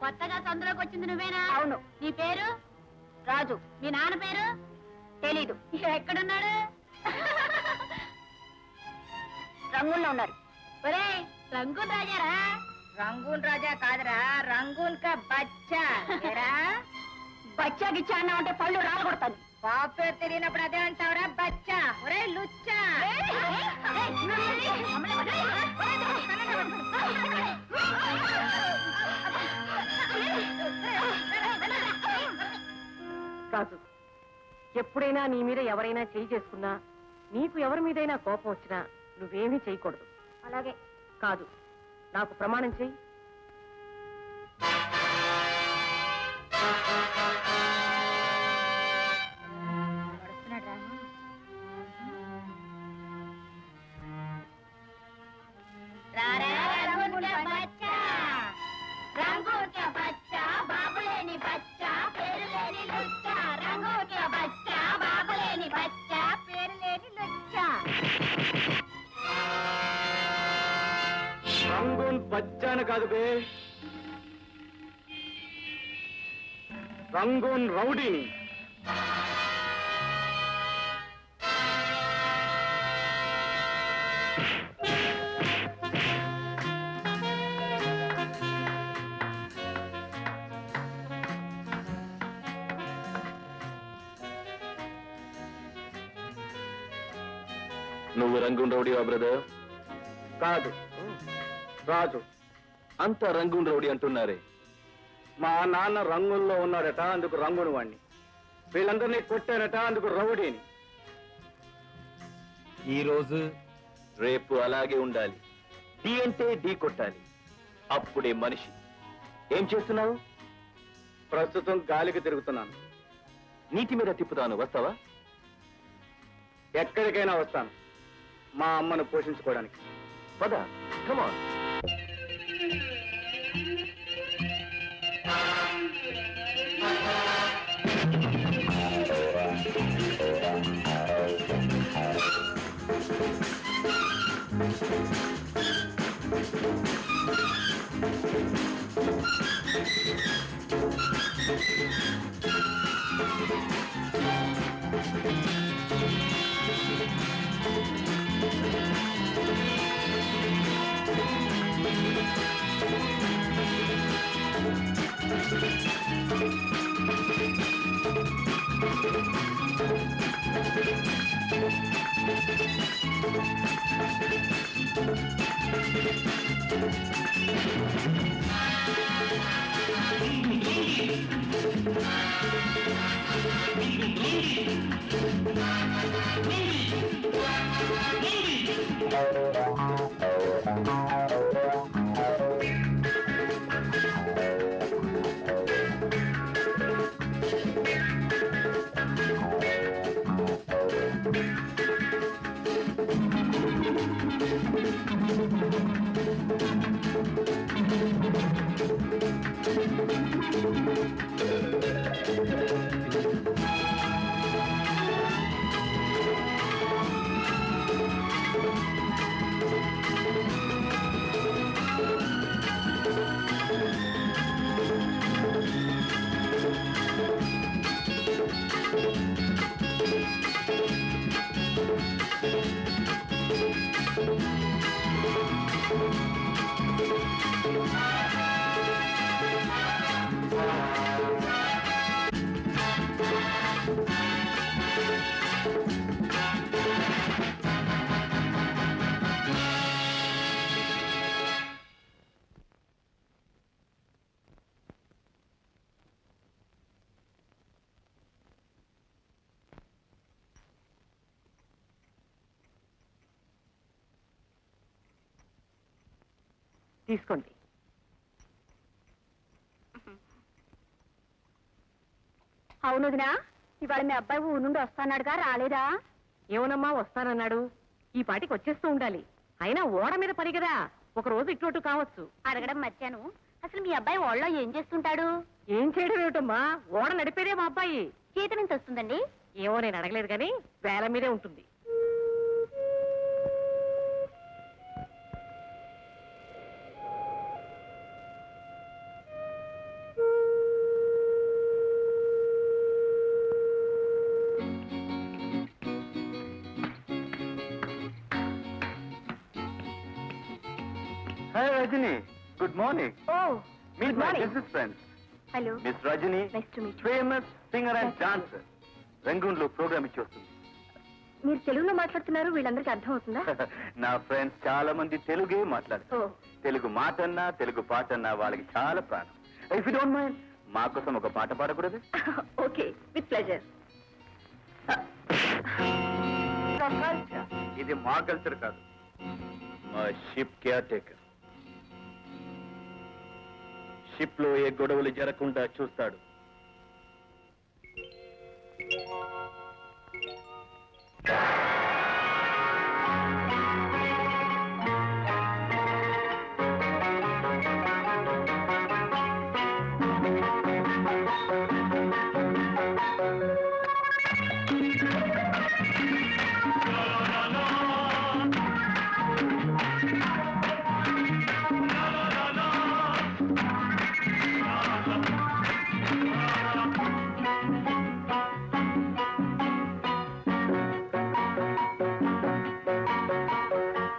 కొత్తగా సందులోకి వచ్చింది నువ్వేనా? అవును. నీ పేరు? రాజు. మీ నాన్న పేరు? తెలీదు. ఎక్కడున్నాడు? రంగుల్లో ఉన్నారు. ఒరేయ్, రంగూన్ రాజారా? రంగూన్ రాజా కాదురా, రంగూన్ కా బచ్చా. బచ్చా గిచ్చా అన్నా అంటే పళ్ళు రాలగొడతాను. బాబు పేరు తెలియనప్పుడు అదే అంటావురా బచ్చా. ఒరే లుచ్చా. రాజు, ఎప్పుడైనా నీ మీద ఎవరైనా చేయి చేసుకున్నా, నీకు ఎవరి మీదైనా కోపం వచ్చినా నువ్వేమీ చేయకూడదు. అలాగే. కాదు, నాకు ప్రమాణం చెయ్యి. రంగూన్ బచ్చాను కాదు బే, రంగూన్ రౌడీని. నువ్వు రంగూన్ రౌడీవా బ్రదర్? కాదు, రాజు. అంతా రంగూన్ రౌడీ అంటున్నారే. మా నాన్న రంగుల్లో ఉన్నాడట, అందుకు రంగుని వాణ్ణి. వీళ్ళందరినీ కొట్టారట, అందుకు రౌడీని. ఈ రోజు రేపు అలాగే ఉండాలి. ఢీ అంటే ఢీ కొట్టాలి, అప్పుడే మనిషి. ఏం చేస్తున్నావు? ప్రస్తుతం గాలికి తిరుగుతున్నాను. నీటి మీద తిప్పుతాను, వస్తావా? ఎక్కడికైనా వస్తాను, మా అమ్మను పోషించుకోవడానికి. పద, కమాన్. తీసుకోండి. అవునుదినా, ఇవాళ మీ అబ్బాయి ఊరు నుండి వస్తాన్నాడుగా, రాలేదా? ఏమోనమ్మా, వస్తానన్నాడు. ఈ పాటికి వచ్చేస్తూ ఉండాలి. అయినా ఓడ మీద పని కదా, ఒక రోజు ఇటు కావచ్చు. అడగడం మర్చాను. అసలు మీ అబ్బాయి ఓళ్ళో ఏం చేస్తుంటాడు? ఏం చేయడం ఏమిటమ్మా, ఓడ నడిపేదే మా అబ్బాయి. చేతి నుంచి వస్తుందండి? ఏమో, నేను అడగలేదు కానీ వేల మీదే ఉంటుంది. Hi Rajani, good morning. Oh meet Good my morning. Business friends hello miss Rajani, nice to meet famous singer and dancer. రంగూన్లో ప్రోగ్రామ్ ఇచ్చి వస్తుంది. మీరు తెలుగులో మాట్లాడుతున్నారు, వీళ్ళందరికీ అర్థం అవుతుందా? నా ఫ్రెండ్స్ చాలా మంది తెలుగే మాట్లాడతారు. ఓ తెలుగు మాటన్నా తెలుగు పాటన్నా వాళ్ళకి చాలా ప్రాణం. ఇఫ్ యూ డోంట్ మైండ్ మా కోసం ఒక పాట పాడకూడదు? Okay, with pleasure. ఇది మా కల్చర్ కాదు, మా షిప్ కేర్ టేకర్. షిప్ లో ఏ గొడవలు జరగకుండా చూస్తాడు.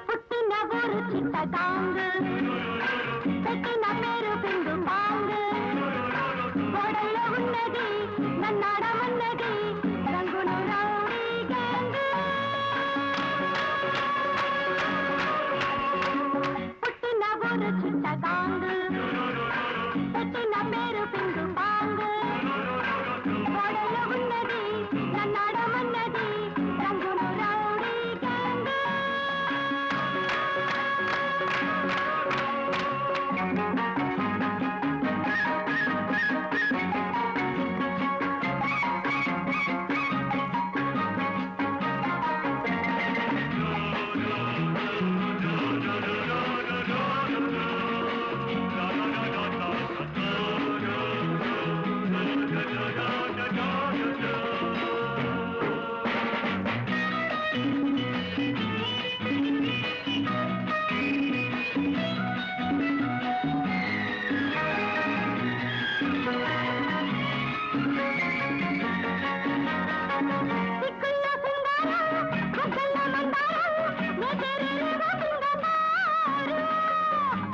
పుట్టిన ఊరు చిత్తగాంగ్, పెట్టిన పేరు పిండు పాంగ్, గోడల్లో ఉన్నది నన్నాడమన్నది రంగులు రౌడీ గ్యాంగ్. పుట్టిన ఊరు చిత్తగాంగ్, పెట్టిన పేరు పిండు పాంగ్, గోడల్లో ఉన్నది నన్నాడమన్నది రంగులు రౌడీ గ్యాంగ్. సిక్కుల్లో సింగారం, బుగ్గల్లో మందారం, నేతేరేవో సింగమారు.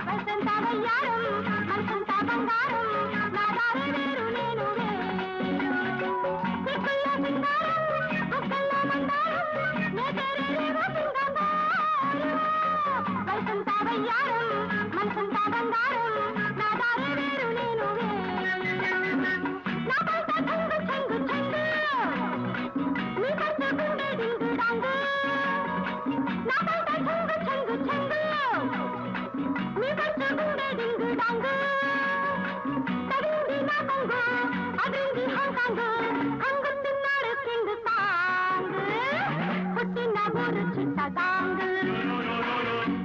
వసంత వయ్యారం, మనసంతా బంగారం, నా దారి వేరు నేను వేరు. సిక్కుల్లో సింగారం, బుగ్గల్లో మందారం, నేతేరేవో సింగమారు. వసంత వయ్యారం, మనసంతా బంగారం, నా దారి వేరు నేను వేరు. నా బయట చెంగు చెంగు చెంగు, నీ పట్టు గుండె డింగు డాంగు. నా బయట చెంగు చెంగు చెంగు, నీ పట్టు గుండె డింగు డాంగు. తగింది నా కొంగు, అదింది హాంకాంగు, హంగుతున్నాడు కింగ్ సాంగ్. పుట్టిన ఊరు చిత్తగాంగ్,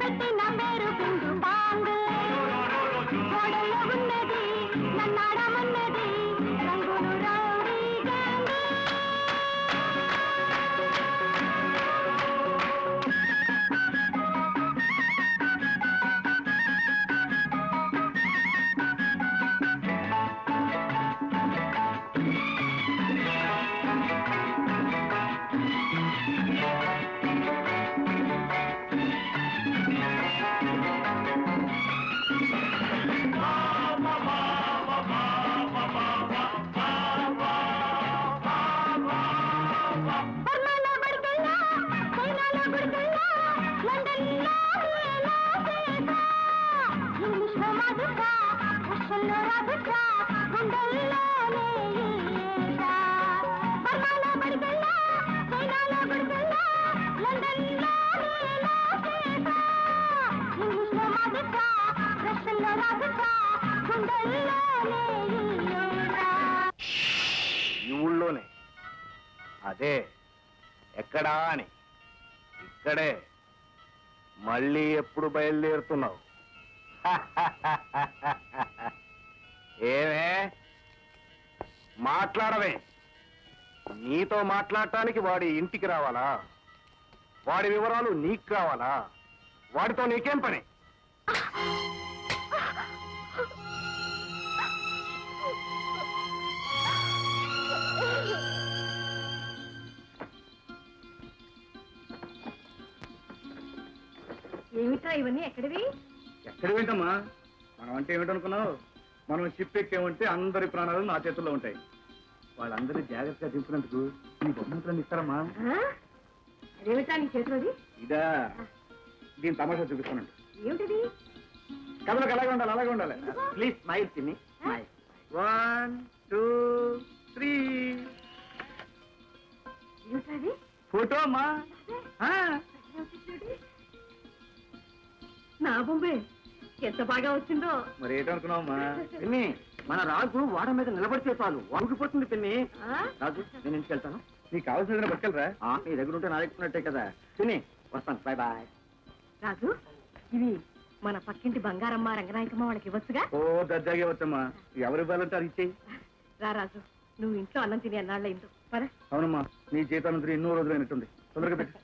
పెట్టిన పేరు పిండు పాంగ్, గోడల్లో ఉన్నది నన్నాడమన్నది రంగులు రౌడీ గ్యాంగ్. బర్మాలో బడికెళ్ళా, చైనాలో గుడికెళ్ళా, లండన్లో ఏలా చేసా. ఇంగ్లీష్లో మాదుక, రష్యన్లో రాదుక, గుండెల్లోనే ఈసా. బర్మాలో బడికెళ్ళా, చైనాలో గుడికెళ్ళా, లండన్లో ఏలా చేసా. ఇంగ్లీష్లో మాదుక, రష్యన్లో రాదుక, గుండెల్లోనే ఈసా. ఈ ఊళ్ళోనే. అదే ఎక్కడా అని. ఇక్కడే. మళ్ళీ ఎప్పుడు బయలుదేరుతున్నావు? ఏమే మాట్లాడవే. నీతో మాట్లాడటానికి వాడి ఇంటికి రావాలా? వాడి వివరాలు నీకు కావాలా? వాడితో నీకేం పని? ఏమిటో ఇవన్నీ ఎక్కడివి? తెలివేంటమ్మా మనం అంటే ఏమిటనుకున్నావు? మనం షిప్ ఎక్కేమంటే అందరి ప్రాణాలు నా చేతుల్లో ఉంటాయి. వాళ్ళందరినీ జాగ్రత్తగా దింపినందుకు ఈ బహుమతులను ఇస్తారమ్మా. అదేమిటా నీ చేతులది? ఇదా, దీని తమాషా చూపిస్తానండి. ఏమిటిది? కథలకు అలాగే ఉండాలి, అలాగే ఉండాలి. ప్లీజ్ స్మైల్ తిని. 1 2 3. ఏమిటది? ఫోటో అమ్మా. నా బొంబే ఎంత బాగా వచ్చిందో. మరి ఏంటనుకున్నావమ్మా? పిన్ని, మన రాజు వాడ మీద నిలబడితే చాలు వంగిపోతుంది పిన్ని. రాజు, నేను ఇంటికి వెళ్తాను. నీకు కావాల్సిన పట్టుకెళ్ళరా. నీ దగ్గర ఉంటే నా దగ్గర కదా. పిన్ని, వస్తాను. Bye bye. రాజు, ఇవి మన పక్కింటి బంగారమ్మ రంగనాయకమ్మ వాళ్ళకి ఇవ్వచ్చుగా? ఓ దర్జాగా వచ్చమ్మా, ఎవరు ఇవ్వాలంటే అది ఇచ్చేయి. రా రాజు, నువ్వు ఇంట్లో అన్నం తిని అన్నాళ్ళయిందో. పద. అవునమ్మా, నీ జీతానంతరం ఎన్నో రోజులైనట్టుంది. తొందరగా పెట్టి.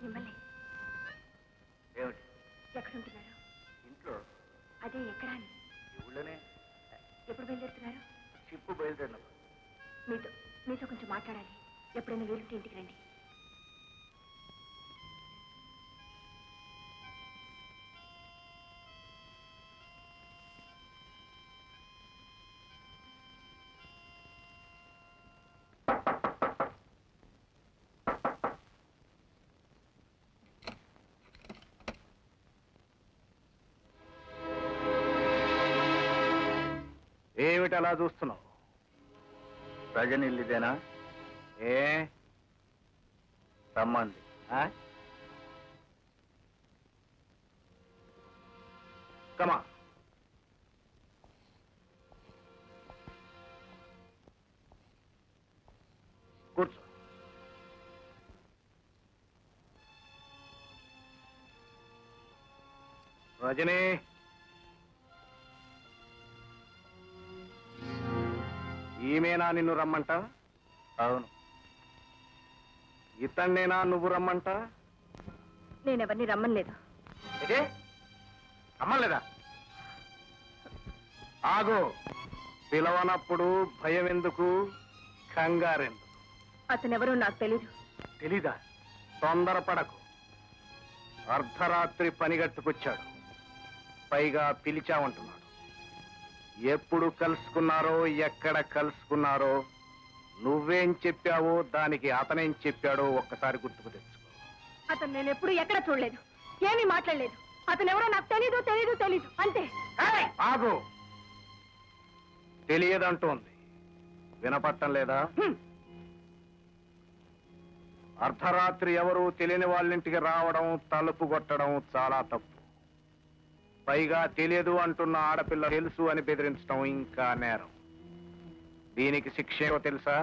మిమ్మల్ని ఏమిటి? ఎక్కడుంటున్నారు? ఇంట్లో. అదే ఎక్కడా అని. ఈ ఊళ్ళోనే. ఎప్పుడు బయలుదేరుతున్నారు? షిప్ బయలుదేరినప్పుడు. మీతో కొంచెం మాట్లాడాలి. ఎప్పుడైనా వీలుంటే ఇంటికి రండి. ఏమిటి అలా చూస్తున్నావు? రజనిల్లిదేనా? ఏ సంబంధి? కమా. కూర్చో. రజనీ, ఈమెనా నిన్ను రమ్మంట? అవును. ఇతన్నేనా నువ్వు రమ్మంట? నేనెవరిని రమ్మలేదు. ఇదే రమ్మలేదా? ఆగు. పిలవనప్పుడు భయం ఎందుకు, కంగారెందుకు? అతనెవరో నాకు తెలీదు. తెలీదా? తొందరపడకు. అర్ధరాత్రి పనిగట్టుకొచ్చాడు. పైగా పిలిచామంటున్నాడు. ఎప్పుడు కలుసుకున్నారో, ఎక్కడ కలుసుకున్నారో, నువ్వేం చెప్పావో దానికి అతనేం చెప్పాడో ఒక్కసారి గుర్తుకు తెచ్చుకో. అతను నేను ఎప్పుడు ఎక్కడ చూడలేదు, ఏమీ మాట్లాడలేదు. అతనెవరో నాకు తెలీదు తెలీదు తెలీదు అంతే. ఆగు. తెలియదంటోంది. వినపట్టం లేదా? అర్ధరాత్రి ఎవరు తెలియని వాళ్ళింటికి రావడం, తలుపు కొట్టడం చాలా తప్పు. పైగా తెలియదు అంటున్న ఆడపిల్ల తెలుసు అని బెదిరించడం ఇంకా నేరం. దీనికి శిక్ష ఏమో తెలుసా?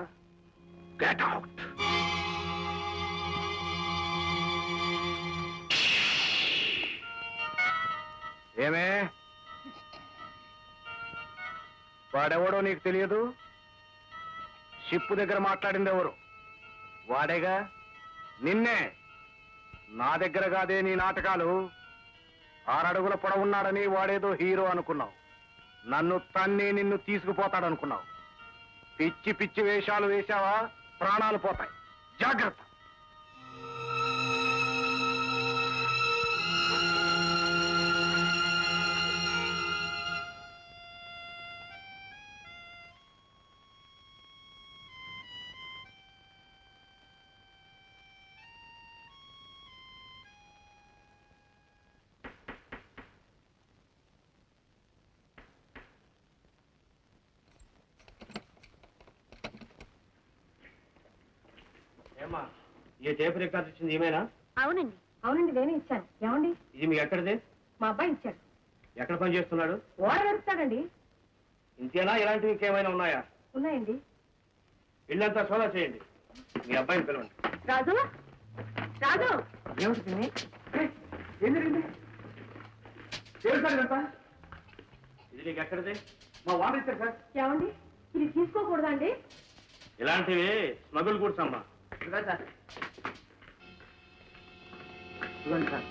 Get out. ఏమే, వాడెవడో నీకు తెలియదు? షిప్పు దగ్గర మాట్లాడింది ఎవరు? వాడేగా. నిన్నే. నా దగ్గర కాదే నీ నాటకాలు. 6 అడుగుల పొడవున్నాడని వాడేదో హీరో అనుకున్నావు. నన్ను తన్ని నిన్ను తీసుకుపోతాడనుకున్నావు. పిచ్చి పిచ్చి వేషాలు వేశావా, ప్రాణాలు పోతాయి. జాగ్రత్త. ఈ టేప్ రికార్డు ఇచ్చింది ఈమెనా? అవునండి. అవునండి, నేనే ఇచ్చాను. ఏమండి? ఇది మీ ఎక్కడిదే? మా అబ్బాయి ఇచ్చాడు. ఎక్కడ పని చేస్తున్నాడు? ఓడ వెరుస్తాడండి. ఇంతేనా? ఇలాంటివి ఇంకేమైనా ఉన్నాయా? ఉన్నాయండి. ఇల్లంతా సోదా చేయండి. మీ అబ్బాయిని పిలవండి. రాజు, రాజు. ఏమిటి పిన్ని? ఏం జరిగింది? ఏమిటంతా? ఇది నీకు ఎక్కడిదే? మా వాడు ఇచ్చారు సార్. ఏమండి ఇది తీసుకోకూడదండి? ఇలాంటివి స్మగుల్ గుడ్స్ అమ్మా. ఇదిగోండి సార్. ఇదిగోండి సార్.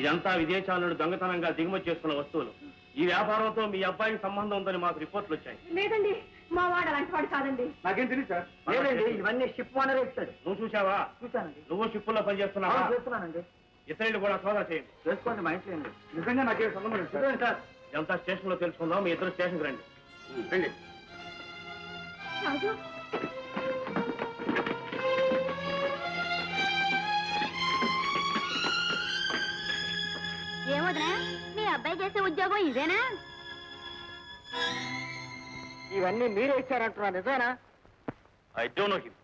ఇదంతా విదేశాల నుండి దొంగతనంగా దిగుమతి చేసుకున్న వస్తువులు. ఈ వ్యాపారంతో మీ అబ్బాయికి సంబంధం ఉందని మాకు రిపోర్ట్లు వచ్చాయి. లేదండి, మా వాడు అలాంటి వాడు కాదండి. నాకేం తెలియదు సార్. లేదండి, ఇవన్నీ షిప్ ఓనరే ఇచ్చాడు. నువ్వు చూసావా? చూశానండి. నువ్వు షిప్పుల్లో పనిచేస్తున్నావా? చేస్తున్నానండి. ఇతరులు కూడా సోదా చేయండి. చేసుకోండి, మా ఇంట్లో ఏంటి? నిజంగా నాకేం సంబంధం లేదు సార్. ఇదంతా స్టేషన్ లో తెలుసుకుందాం. మీ ఇద్దరు స్టేషన్కి రండి. రండి. రాజు, ఏమోదనా మీ అబ్బాయి చేసే ఉద్యోగం ఇదేనా? ఇవన్నీ మీరే ఇచ్చారంటున్నా, నిజమేనా? I don't know him.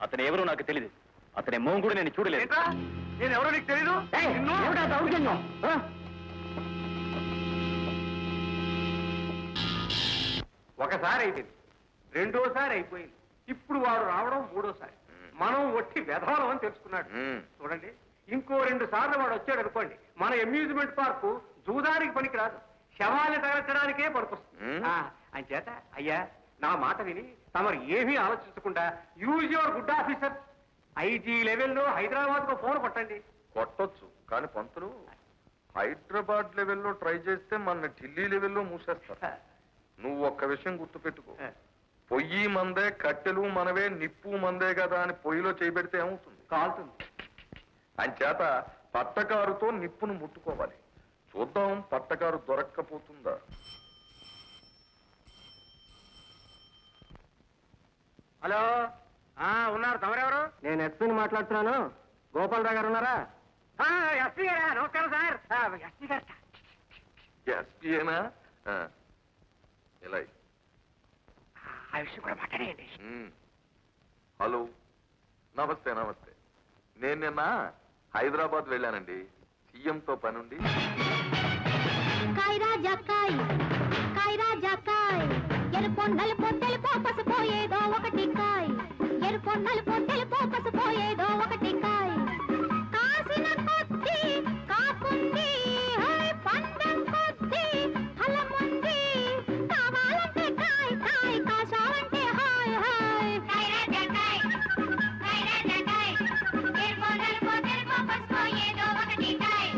అతను ఎవరో నాకు తెలియదు. అతని మొహం కూడా నేను చూడలేదు. నేను ఎవరో నీకు తెలీదు? ఏమిటా దౌర్జన్యం? ఆ? ఒకసారి అయిపోయింది, రెండోసారి అయిపోయింది, ఇప్పుడు వాడు రావడం మూడోసారి. మనం ఒట్టి వెధవలం అని తెలుసుకున్నాడు. చూడండి, ఇంకో 2 సార్లు వాడు వచ్చాడు అనుకోండి, మన అమ్యూజ్మెంట్ పార్కు జూదానికి పనికిరాదు, శవాన్ని తగలచడానికే పనికొస్తుంది. అని చేత అయ్యా నా మాట విని తమరు ఏమీ ఆలోచించకుండా use your good officer IG లెవెల్లో హైదరాబాద్ కు ఫోన్ కొట్టండి. కొట్టొచ్చు, కానీ పంతులు హైదరాబాద్ లెవెల్లో ట్రై చేస్తే మన ఢిల్లీ లెవెల్లో మూసేస్తారు. నువ్వు ఒక్క విషయం గుర్తుపెట్టుకో, పొయ్యి మందే, కట్టెలు మనవే, నిప్పు మందే కదా అని పొయ్యిలో చేయబెడితే ఏమవుతుంది? కాలుతుంది. అంచేత పట్టకారుతో నిప్పును ముట్టుకోవాలి. చూద్దాం పట్టకారు దొరక్కపోతుందా. హలో, ఉన్నారు, తమరెవరు? నేను ఎస్పీని మాట్లాడుతున్నాను. గోపాలరావు గారు ఉన్నారా? ఎస్పీ గారా? నమస్కారం సార్. ఎస్పీ గారు ఎస్పీఏనా? ఇలా ఆ విషయం కూడా మాట్లాడేయండి. హలో, నమస్తే నమస్తే. నేను నిన్న హైదరాబాద్ వెళ్ళానండి, సీఎంతో పనుండి. కాయ్ రాజా కాయ్, కాయ్ రాజా కాయ్, ఎరుపు నలుపు తెలుపు పసుపు ఏదో ఒకటి కాయ్, ఎరుపు నలుపు తెలుపు పసుపు ఏదో ఒకటి కాయ్, కాసిన కొద్ది కాకుంది, పండం కొద్ది ఫలముంది, కావాలంటే కాయ్ కాయ్, కాసావంటే హాయ్ హాయ్. కాయ్ రాజా కాయ్, కాయ్ రాజా కాయ్, ఎరుపు నలుపు తెలుపు పసుపు ఏదో ఒకటి కాయ్.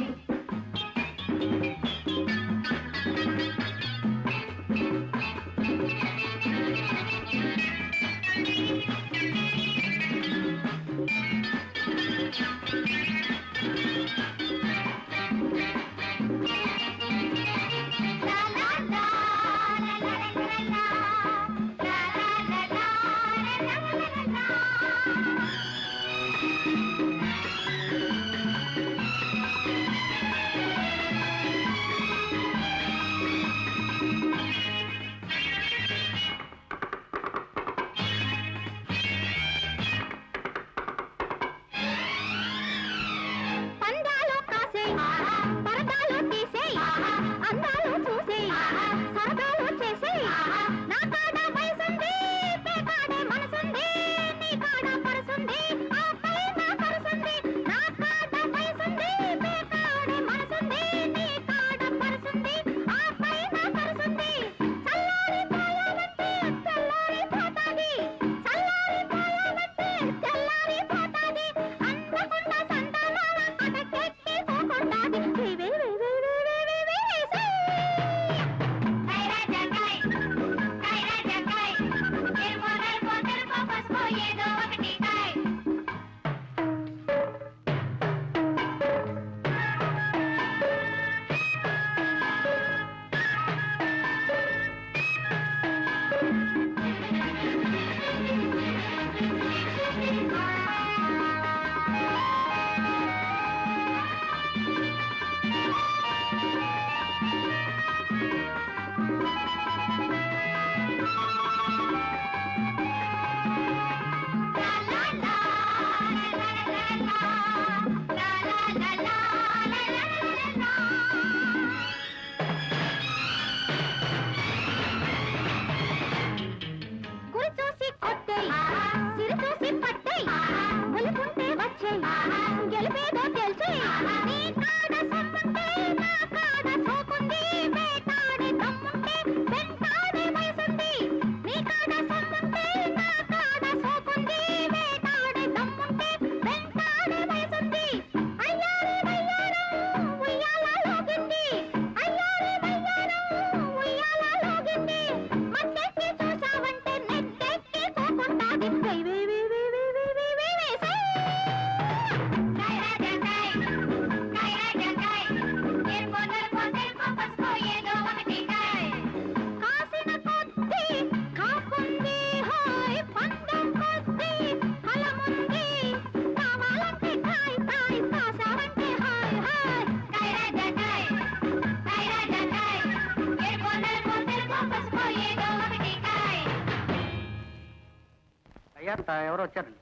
చేత ఎవరో వచ్చారండి.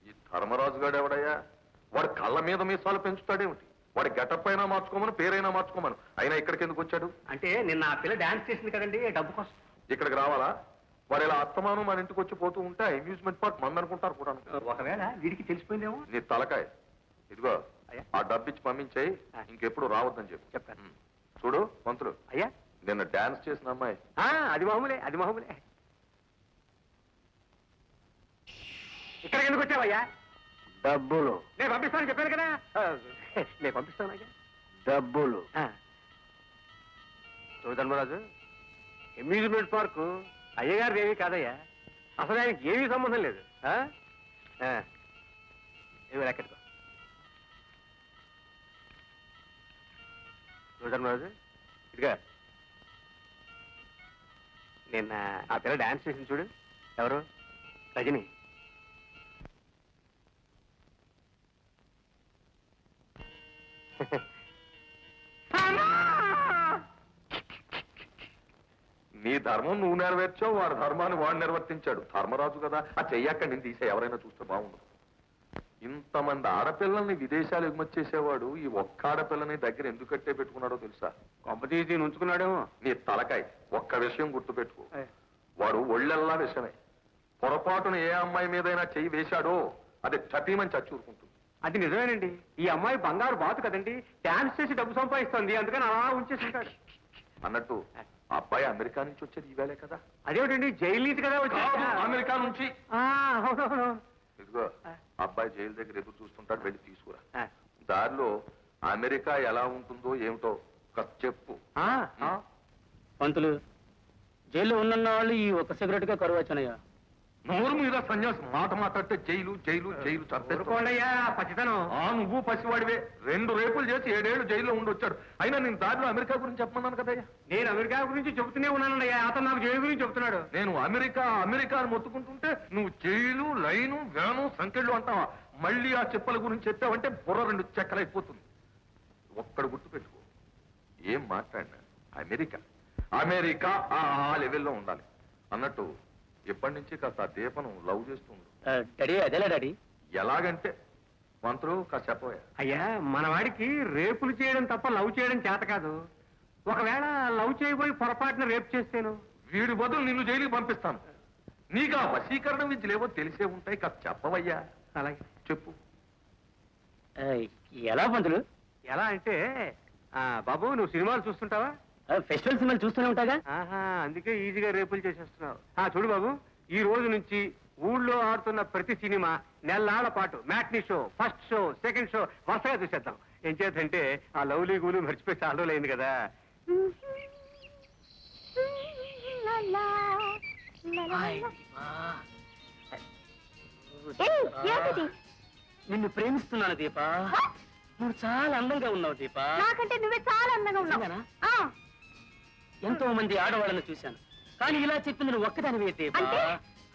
ఈ ధర్మరాజు గారు ఎవడయ్యా? వాడు కళ్ళ మీద మీసాలు పెంచుతాడేమిటి? వాడి గెటప్ అయినా మార్చుకోమను, పేరైనా మార్చుకోమను. అయినా ఇక్కడికి ఎందుకు వచ్చాడు? అంటే నిన్న ఆ పిల్ల డాన్స్ చేసింది కదండి, డబ్బు కోసం. ఇక్కడికి రావాలా? వాడు ఇలా అత్తమానం మన ఇంటికి వచ్చి పోతూ ఉంటే అమ్యూజ్మెంట్ పార్క్ మందనుకుంటారు కూడా. ఒకవేళ వీడికి తెలిసిపోయిందేమో. నీ తలకాయ ఇదిగో, అయ్యా. ఆ డబ్బిచ్చి పంపించేయి, ఇంకెప్పుడు రావద్దని చెప్పు. చెప్తాను. చూడు పంతులు, అయ్యా నిన్న డాన్స్ చేసిన అమ్మాయి అది మామూలే, అది మామూలే. ఇక్కడికి ఎందుకు వచ్చావయ్యా? డబ్బులు నేను పంపిస్తాను చెప్పాను కదా. నేను పంపిస్తాను అయ్యా. డబ్బులు ధర్మరాజు, అమ్యూజ్మెంట్ పార్కు అయ్యగారు ఏమీ కాదయ్యా. అసలు ఆయనకి ఏమీ సంబంధం లేదు. ఏమి లెక్కట్టుకో ధర్మరాజు. ఇదిగా నిన్న ఆ పిల్ల డాన్స్ చేసింది చూడు. ఎవరు? రజని. నీ ధర్మం నువ్వు నెరవేర్చావు, వాడి ధర్మాన్ని వాడు నిర్వర్తించాడు. ధర్మరాజు కదా, ఆ చెయ్యక్క నేను తీసే ఎవరైనా చూస్తే బాగుండదు. ఇంతమంది ఆడపిల్లల్ని విదేశాలు ఎగుమతి చేసేవాడు ఈ ఒక్క ఆడపిల్లని దగ్గర ఎందుకు కట్టే పెట్టుకున్నాడో తెలుసా? కొంపతీసి ఉంచుకున్నాడేమో. నీ తలకాయ ఒక్క విషయం గుర్తుపెట్టుకో, వాడు ఒళ్ళెల్లా విషమే. పొరపాటున ఏ అమ్మాయి మీదైనా చెయ్యి వేశాడో అది చటీమని చచ్చూరుకుంటుంది. అది నిజమేనండి. ఈ అమ్మాయి బంగారు బాతు కదండి, డాన్స్ చేసి డబ్బు సంపాదిస్తుంది, అందుకని అలా ఉంచేసింటాడు. అన్నట్టు ఆ అబ్బాయి అమెరికా నుంచి వచ్చేది ఈవేళే కదా? అదేమిటండి, జైలు నుంచి కదా వచ్చి. అమెరికా నుంచి. అవునవును. ఇదిగో అబ్బాయి జైలు దగ్గర ఎదురు చూస్తుంటాడు, వెళ్ళి తీసుకురా. దారిలో అమెరికా ఎలా ఉంటుందో ఏమిటో చెప్పు. పంతులు, జైల్లో ఉన్న వాళ్ళు ఈ ఒక్క సిగరెట్ గా కరువు వచ్చానయ్యా. నోరు మీద సన్యాసం మాట మాట్లాడితే జైలు జైలు జైలు చంపేసుకోండియ్యా పచ్చితనం. నువ్వు పసివాడివే. 2 రేపులు చేసి 7 ఏళ్ళు జైల్లో ఉండొచ్చాడు. అయినా నేను దారిలో అమెరికా గురించి చెప్పమన్నాను కదయ్యా. నేను అమెరికా గురించి చెబుతూనే ఉన్నానయ్యా, అతను నాకు జైలు గురించి చెబుతున్నాడు. నేను అమెరికా అమెరికా అని మొత్తుకుంటుంటే నువ్వు జైలు లైను వేను సంకెళ్ళు అంటావా? మళ్ళీ ఆ చెప్పల గురించి చెప్పావంటే బుర్ర 2 చెక్కలైపోతుంది. ఒక్కడు గుర్తుపెట్టుకో, ఏం మాట్లాడినా అమెరికా అమెరికా ఆ లెవెల్లో ఉండాలి. అన్నట్టు ఎప్పటి నుంచి కాస్త దీపను లవ్ చేస్తుంది. డాడీ అదేలా డాడీ? ఎలాగంటే మంత్రు కాస్త చెప్పవయ్యా. అయ్యా మన వాడికి రేపులు చేయడం తప్ప లవ్ చేయడం చేత కాదు. ఒకవేళ లవ్ చేయబోయి పొరపాటున రేపు చేస్తేను వీడి బదులు నిన్ను జైలుకి పంపిస్తాను. నీకు ఆ వశీకరణ విద్యలేవో తెలిసే ఉంటాయి, కాస్త చెప్పవయ్యా. అలాగే చెప్పు. ఎలా పంతులు? ఎలా అంటే బాబు నువ్వు సినిమాలు చూస్తుంటావా? ఫెస్టివల్ సినిమాలు చూస్తూనే ఉంటాగా. అందుకే ఈజీగా రేపులు చేసేస్తున్నావు. చూడు బాబు, ఈ రోజు నుంచి ఊళ్ళో ఆడుతున్న ప్రతి సినిమా నెలల పాటు matinee show, first show, second show వరుసగా చూసేద్దాం. ఏం చేద్దంటే ఆ లవ్లీ గూలు మర్చిపోయి చాలా రోజులైంది కదా. నిన్ను ప్రేమిస్తున్నాను దీపా. నువ్వు చాలా అందంగా ఉన్నావు దీపా. నాకంటే నువ్వే చాలా అందంగా ఉన్నావు. ఎంతో మంది ఆడవాళ్ళని చూశాను, కానీ ఇలా చెప్పింది నువ్వు ఒక్కదానివే దీపా.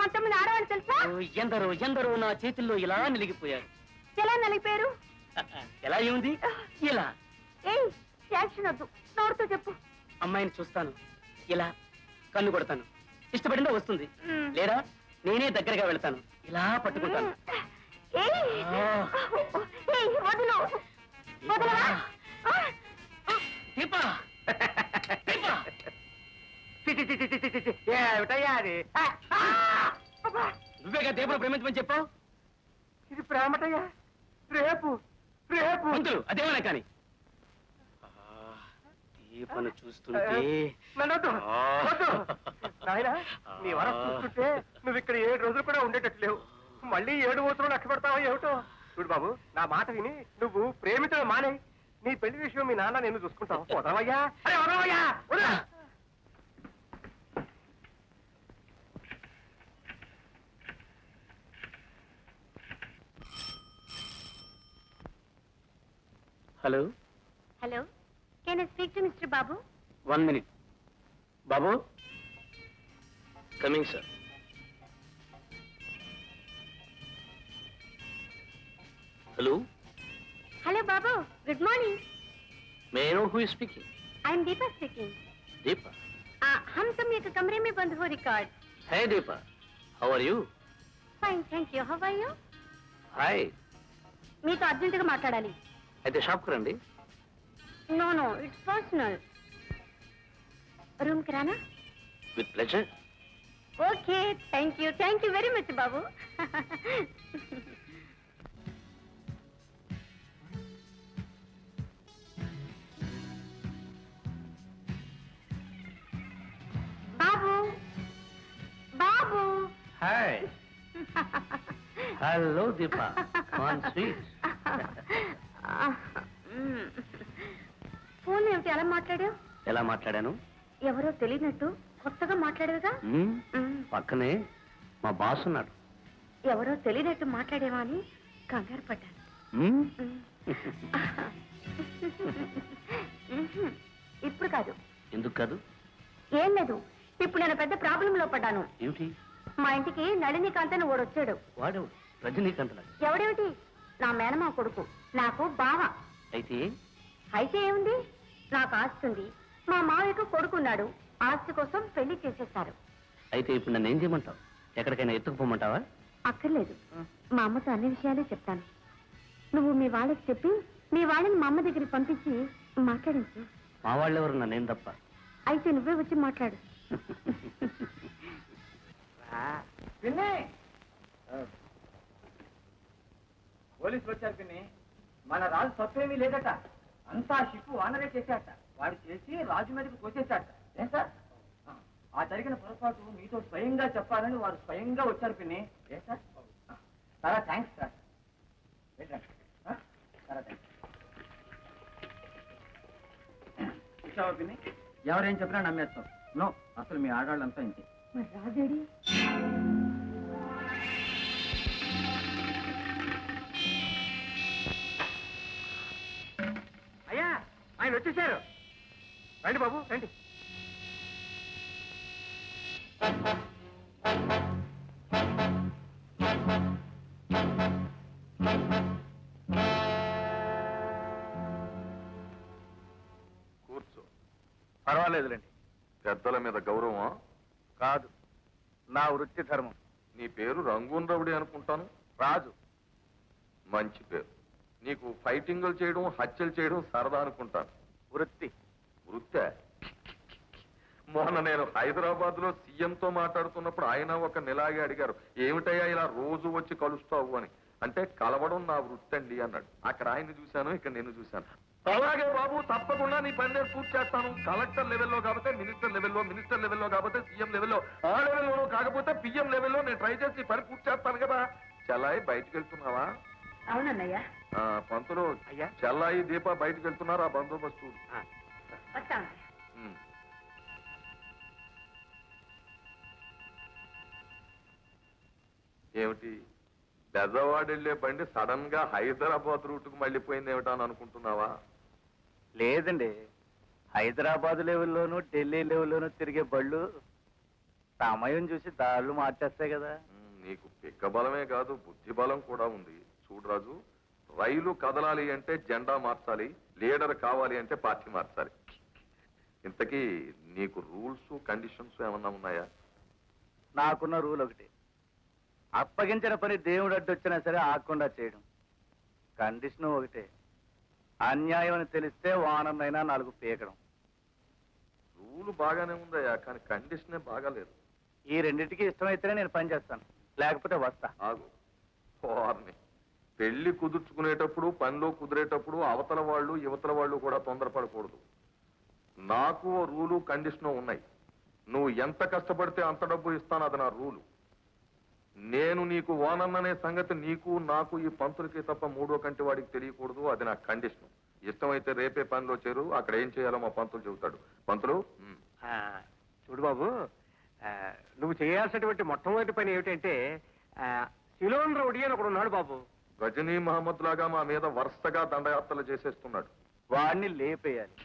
అంతమంది ఆడవాళ్ళు తెలుసా? ఎందరో ఎందరో నా చేతుల్లో ఇలా నిలిగిపోయారు. ఎలా నలిపారు? ఎలా ఏముంది? ఇలా. ఏయ్ యాక్షన్ వద్దు, నోరుతో చెప్పు. అమ్మాయిని చూస్తాను, ఇలా కన్ను కొడతాను, ఇష్టపడిందో వస్తుంది, లేదా నేనే దగ్గరగా వెళ్తాను, ఇలా పట్టుకుంటాను. వదలు వదలవా? దీపా ఏమిటయ్యా అది? నువ్వేగా దీపను ప్రేమించమని చెప్పావు. ఇది ప్రేమటయ్యా. రేపు రేపు మంతులు అదేమన్నా కానీ దీపను చూస్తుంటే నాయనా, నీ వరస చూస్తుంటే నువ్వు ఇక్కడ 7 రోజులు కూడా ఉండేటట్టు లేవు. మళ్ళీ 7 రోజులు లెక్క పెడతావా ఏమిటో? చూడు బాబు, నా మాట విని నువ్వు ప్రేమించడం మానే. నీ పెళ్లి విషయం మీ నాన్న నేను చూసుకుంటావు. వదలవయ్యా, అరే వదలవయ్యా, వదలా. Hello hello, can I speak to mister Babu? 1 minute. Babu coming sir. Hello hello Babu, good morning. May I know who is speaking? I am Deepa speaking. Deepa, हम तुम एक कमरे में बंद हो रिकॉर्ड. है Deepa, how are you? Fine thank you. How are you? Hi. మీతో అర్జెంటుగా మాట్లాడాలి. అయితే షాప్కి రండి. No no it's personal. రూమ్కి రానా? With pleasure. Okay thank you very much Babu. Babu Babu. Hi. Hello Deepa. On sweet. Phone ఏమిటి అలా మాట్లాడావు? ఎలా మాట్లాడాను? ఎవరో తెలియనట్టు కొత్తగా మాట్లాడేవిగా. పక్కనే మా బాస్ ఉన్నాడు. ఎవరో తెలియనట్టు మాట్లాడేవా అని కంగారు పడ్డాను. ఇప్పుడు కాదు. ఎందుకు కాదు? ఏం లేదు, ఇప్పుడు నేను పెద్ద ప్రాబ్లంలో పడ్డాను. ఏమిటి? మా ఇంటికి నళినీకాంత్ అని ఓడొచ్చాడు. వాడేవాడు రజనీకాంత్. ఎవడేమిటి? నా మేనమా కొడుకు, నాకు బావ. అయితే అయితే ఏముంది, నాకు ఆస్తుంది. మా మావయ్యకు కొడుకున్నాడు, ఆస్తి కోసం పెళ్లి చేసేస్తారు. అయితే ఇప్పుడు నన్ను ఏం చేయమంటావు? ఎక్కడికైనా ఎత్తుకుపోమంటావా? అక్కర్లేదు, మా అమ్మతో అన్ని విషయాలే చెప్తాను. నువ్వు మీ వాళ్ళకి చెప్పి మీ వాళ్ళని మా అమ్మ దగ్గరికి పంపించి మాట్లాడించు. మా వాళ్ళెవరు, నన్నేం తప్ప. అయితే నువ్వే వచ్చి మాట్లాడు. పోలీసులు వచ్చారు పిన్ని. మన రాజు తప్పేమీ లేదట, అంతా షిప్పు వానరే చేశాట. వాడు చేసి రాజు మీదకి కోసేశాట. ఏం సార్, ఆ జరిగిన పొరపాటు మీతో స్వయంగా చెప్పాలని వారు స్వయంగా వచ్చారు పిన్ని. ఏ సార్, చాలా థ్యాంక్స్ సార్. వెళ్ళండి. చాలా థ్యాంక్స్. చూసావా పిన్ని, ఎవరేం చెప్పినా నమ్మేస్తాం. నో, అసలు మీ ఆడవాళ్ళంతా ఇంతే. మరి రాజేడి? అయ్యా, ఆయన వచ్చేసారు. రండి బాబు రండి. కూర్చో. పర్వాలేదులేండి. పెద్దల మీద గౌరవం కాదు, నా వృత్తి ధర్మం. నీ పేరు రంగూన్ రవుడి అనుకుంటాను. రాజు. మంచి పేరు. నీకు ఫైటింగులు చేయడం, హత్యలు చేయడం సరదా అనుకుంటాను. వృత్తి. వృత్తే? మొన్న నేను హైదరాబాద్ లో సీఎంతో మాట్లాడుతున్నప్పుడు ఆయన ఒక నెలాగే అడిగారు, ఏమిటయ్యా ఇలా రోజు వచ్చి కలుస్తావు అని. అంటే కలవడం నా వృత్తి అండి అన్నాడు. అక్కడ ఆయన్ని చూశాను, ఇక్కడ నేను చూశాను. అలాగే బాబు, తప్పకుండా నీ పని నేను పూర్తి చేస్తాను. కలెక్టర్ లెవెల్లో కాకపోతే మినిస్టర్ లెవెల్లో, మినిస్టర్ లెవెల్లో కాకపోతే సీఎం లెవెల్లో, ఆ లెవెల్లోనూ కాకపోతే పిఎం లెవెల్లో నేను ట్రై చేసి ఈ పని పూర్తి చేస్తాను కదా. చెల్లాయి బయటికి వెళ్తున్నావా? అవునన్నయ్యా. పంతులు, అయ్యా. చెల్లాయి దీప బయటికి వెళ్తున్నారు. ఆ బందోబస్తు. వస్తాను. ఏమిటి, బెజవాడ వెళ్లే బండి సడన్ గా హైదరాబాద్ రూట్కు మళ్ళీపోయింది ఏమిటా అని అనుకుంటున్నావా? లేదండి, హైదరాబాద్ లెవెల్లోనూ ఢిల్లీ లెవెల్లోనూ తిరిగే బళ్ళు సమయం చూసి దారులు మార్చేస్తాయి కదా. నీకు పిక్క బలమే కాదు, బుద్ధి బలం కూడా ఉంది. చూడు రాజు, రైలు కదలాలి అంటే జెండా మార్చాలి, లీడర్ కావాలి అంటే పార్టీ మార్చాలి. ఇంతకీ నీకు రూల్స్ కండిషన్స్ ఏమన్నా ఉన్నాయా? నాకున్న రూల్ ఒకటి, అప్పగించిన పని దేవుడు అడ్డొచ్చినా సరే ఆగకుండా చేయడం. కండిషన్ ఒకటే, అన్యాయం అని తెలిస్తే వానమైనా 4 పీకడం. రూల్ బాగానే ఉందయ్యా, కానీ కండిషనే బాగాలేదు. ఈ రెండింటికి ఇష్టమైతేనే నేను పని చేస్తాను, లేకపోతే వస్తా. ఆగు. పోర్ని, పెళ్లి కుదుర్చుకునేటప్పుడు, పనిలో కుదిరేటప్పుడు అవతల వాళ్ళు యువతల వాళ్ళు కూడా తొందరపడకూడదు. నాకు రూలు కండిషను ఉన్నాయి. నువ్వు ఎంత కష్టపడితే అంత డబ్బు ఇస్తాను, అది నా రూలు. నేను నీకు ఓనన్ననే సంగతి నీకు నాకు ఈ పంతులకి తప్ప 3వ కంటి వాడికి తెలియకూడదు, అది నా కండిషన్. ఇష్టమైతే రేపే పనిలో చేరు, అక్కడ ఏం చేయాలో మా పంతులు చెబుతాడు. పంతులు, చూడు బాబు, నువ్వు చేయాల్సినటువంటి మొట్టమొదటి పని ఏమిటంటే, సిలోన్ రౌడీ అని ఒకడు ఉన్నాడు బాబు. గజనీ మహమ్మద్ లాగా మా మీద వరుసగా దండయాత్రలు చేసేస్తున్నాడు. వాడిని లేపేయాలి.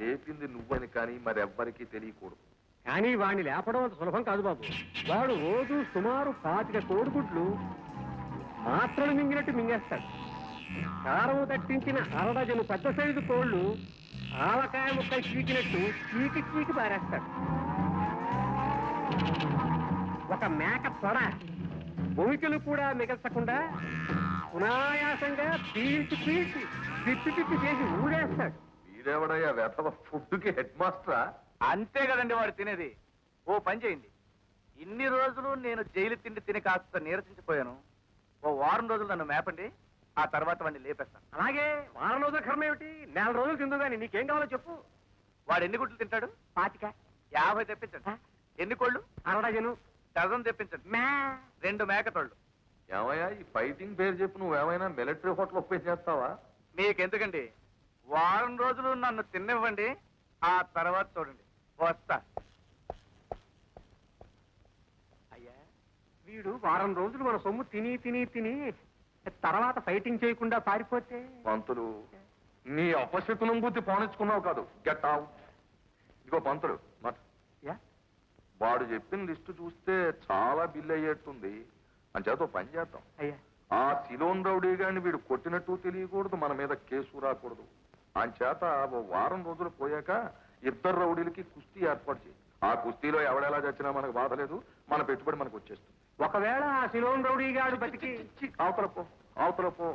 లేపింది నువ్వని కానీ మరెవ్వరికీ తెలియకూడదు. కానీ వాడిని లేపడం అంత సులభం కాదు బాబు. వాడు రోజు సుమారు 25 కోడిగుడ్లు మాత్రలు మింగినట్టు మింగేస్తాడు. కారం తట్టించిన 1/2 డజను పెద్ద సైజు కోళ్లు ఆవకాయ ముక్కలు చీకినట్టు చీకి పారేస్తాడు. ఒక మేక తొడ భూమికలు కూడా మిగల్చకుండా సునాయాసంగా పీల్చి పీల్చి పిప్పి పిప్పి చేసి ఊడేస్తాడు. మీరేవడయ్యా వేతవ ఫుడ్కి హెడ్ మాస్టరా? అంతే కదండి వాడు తినేది. ఓ పని చేయండి, ఇన్ని రోజులు నేను జైలు తిండి తిని కాస్త నీరసించిపోయాను. ఓ వారం రోజులు నన్ను మేపండి, ఆ తర్వాత వాడిని లేపేస్తాను. అలాగే వారం రోజుల కర్మ ఏమిటి, నెల రోజులు తిందుగాని నీకేం కావాలో చెప్పు. వాడు ఎన్ని గుడ్లు తింటాడు? 25. 50 తెప్పించండి. ఎన్ని కోళ్ళు? 60 డజన్ తెప్పించండి. 2 మేకతోళ్ళు. ఏమయ్యా ఈ ఫైటింగ్ పేరు చెప్పి నువ్వేమైనా మిలిటరీ హోటల్ ఓపెన్ చేస్తావా? మీకెందుకండి, వారం రోజులు నన్ను తిన్నివ్వండి, ఆ తర్వాత చూడండి. వస్తా. అయ్యా వీడు వారం రోజులు మన సొమ్ము తిని తిని తిని తర్వాత ఫైటింగ్ చేయకుండా పారిపోతే? పంతులు, నీ అపశకునం బుద్ధి పోనిచ్చుకున్నావు కాదు. Get out. ఇదిగో పంతులు మాట, యా? వాడు చెప్పిన లిస్టు చూస్తే చాలా బిల్ అయ్యేట్టుంది. అంచేత ఓ పని చేద్దాం. అయ్యా ఆ సిలోన్ రౌడీ గారిని వీడు కొట్టినట్టు తెలియకూడదు, మన మీద కేసు రాకూడదు. అంచేత ఓ వారం రోజులు పోయాక 2 రౌడీలకి కుస్తీ ఏర్పాటు చేయి. ఆ కుస్తీలో ఎవడెలా చచ్చినా మనకు బాధ లేదు, మన పెట్టుబడి మనకు వచ్చేస్తుంది. ఒకవేళ ఆ సిలోన్ రౌడీ గాడు బతికి అవతల పో, అవతల పో.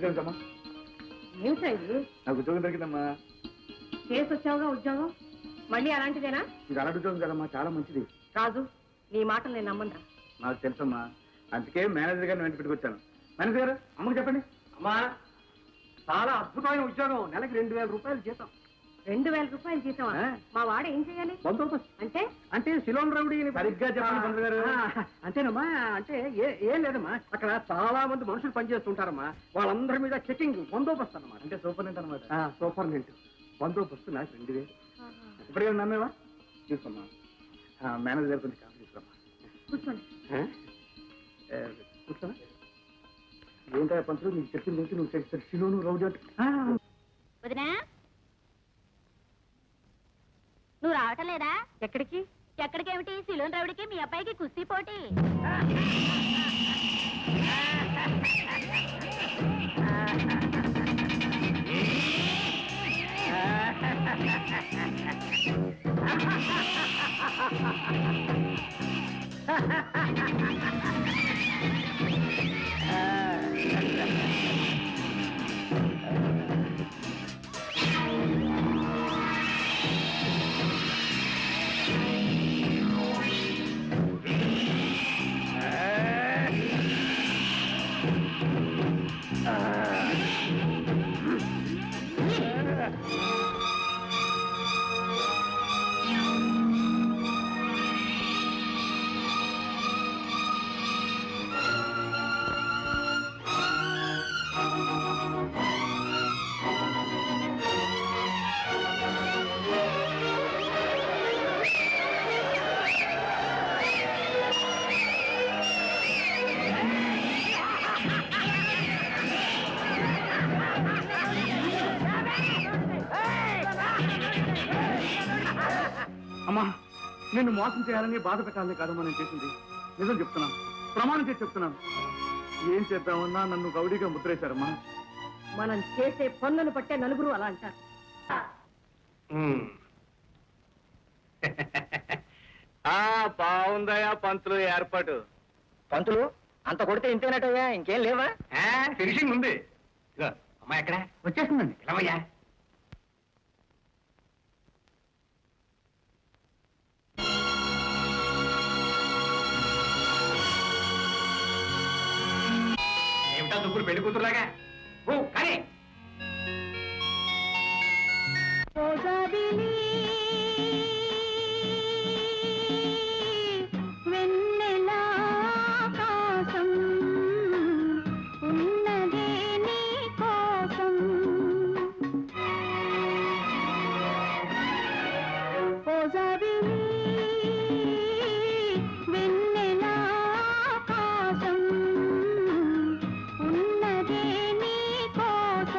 దొరికిందమ్మా, ఏమిటా ఇది? నాకు ఉద్యోగం దొరికిందమ్మా. చేసి వచ్చావుగా ఉద్యోగం, మళ్ళీ అలాంటిదేనా? ఇది అలాంటి ఉద్యోగం కదమ్మా, చాలా మంచిది. రాజు, నీ మాటలు నేను నమ్మను. నాకు తెలుసమ్మా, అందుకే మేనేజర్ గారిని వెంట పెట్టుకొచ్చాను. మేనేజర్ గారు, అమ్మకు చెప్పండి. అమ్మా చాలా అద్భుతమైన ఉద్యోగం, నెలకి 2000 రూపాయలు జీతం. 2000 రూపాయలు జీతమా? ఆ. మా వాడు ఏం చేయాలి? బందోబస్తు అంటే అంటే సిలోన్ రౌడీని సరిగ్గా చెప్పండి పంతులు గారు. అంతేనమ్మా, అంటే ఏం లేదమ్మా, అక్కడ చాలా మంది మనుషులు పనిచేస్తుంటారమ్మా, వాళ్ళందరి మీద చెకింగ్ బందోబస్తు అన్నమాట. అంటే సూపరింటెండెంట్ అనమాట. సూపరింటెండెంట్ బందోబస్తు నాకు 2000. ఇప్పటికే నమ్మేవా? తీసుకోమ్మా. మేనేజర్ గారు కొంచెం కాఫీ తీసుకోమ్మా. కూర్చోండి. కూర్చోనా? ఏంటో పంతులు, నీకు చెప్పింది ఏంటి? నువ్వు చేస్తారు సిలోను రౌడీ అంటే. వదినా నువ్వు రావటం లేదా? ఎక్కడికి? ఎక్కడికేమిటి, సిలోన్ రౌడికి మీ అబ్బాయికి కుస్తీ పోటీ. అమ్మా, నిన్ను మోసం చేయాలని బాధ పెట్టాలని కాదమ్మా నేను చేసింది. నిజం చెప్తున్నాను, ప్రమాణం చేసి చెప్తున్నాను. ఏం చేద్దామన్నా నన్ను గౌడీగా ముద్రేశారమ్మా. మనం చేసే పనులను పట్టే నలుగురు అలా అంటారు. బాగుందయా పంతులు ఏర్పాటు. పంతులు అంత కొడితే ఇంతేనటయ్యా, ఇంకేం లేవా? ఫినిషింగ్ ఉంది. అమ్మా ఎక్కడ? వచ్చేస్తుందండి. ఎలావయ్యా? ఏమిటా దుబ్బులు పెళ్లి కూతురులాగా? కానీ ఉన్నదే నీ కోసం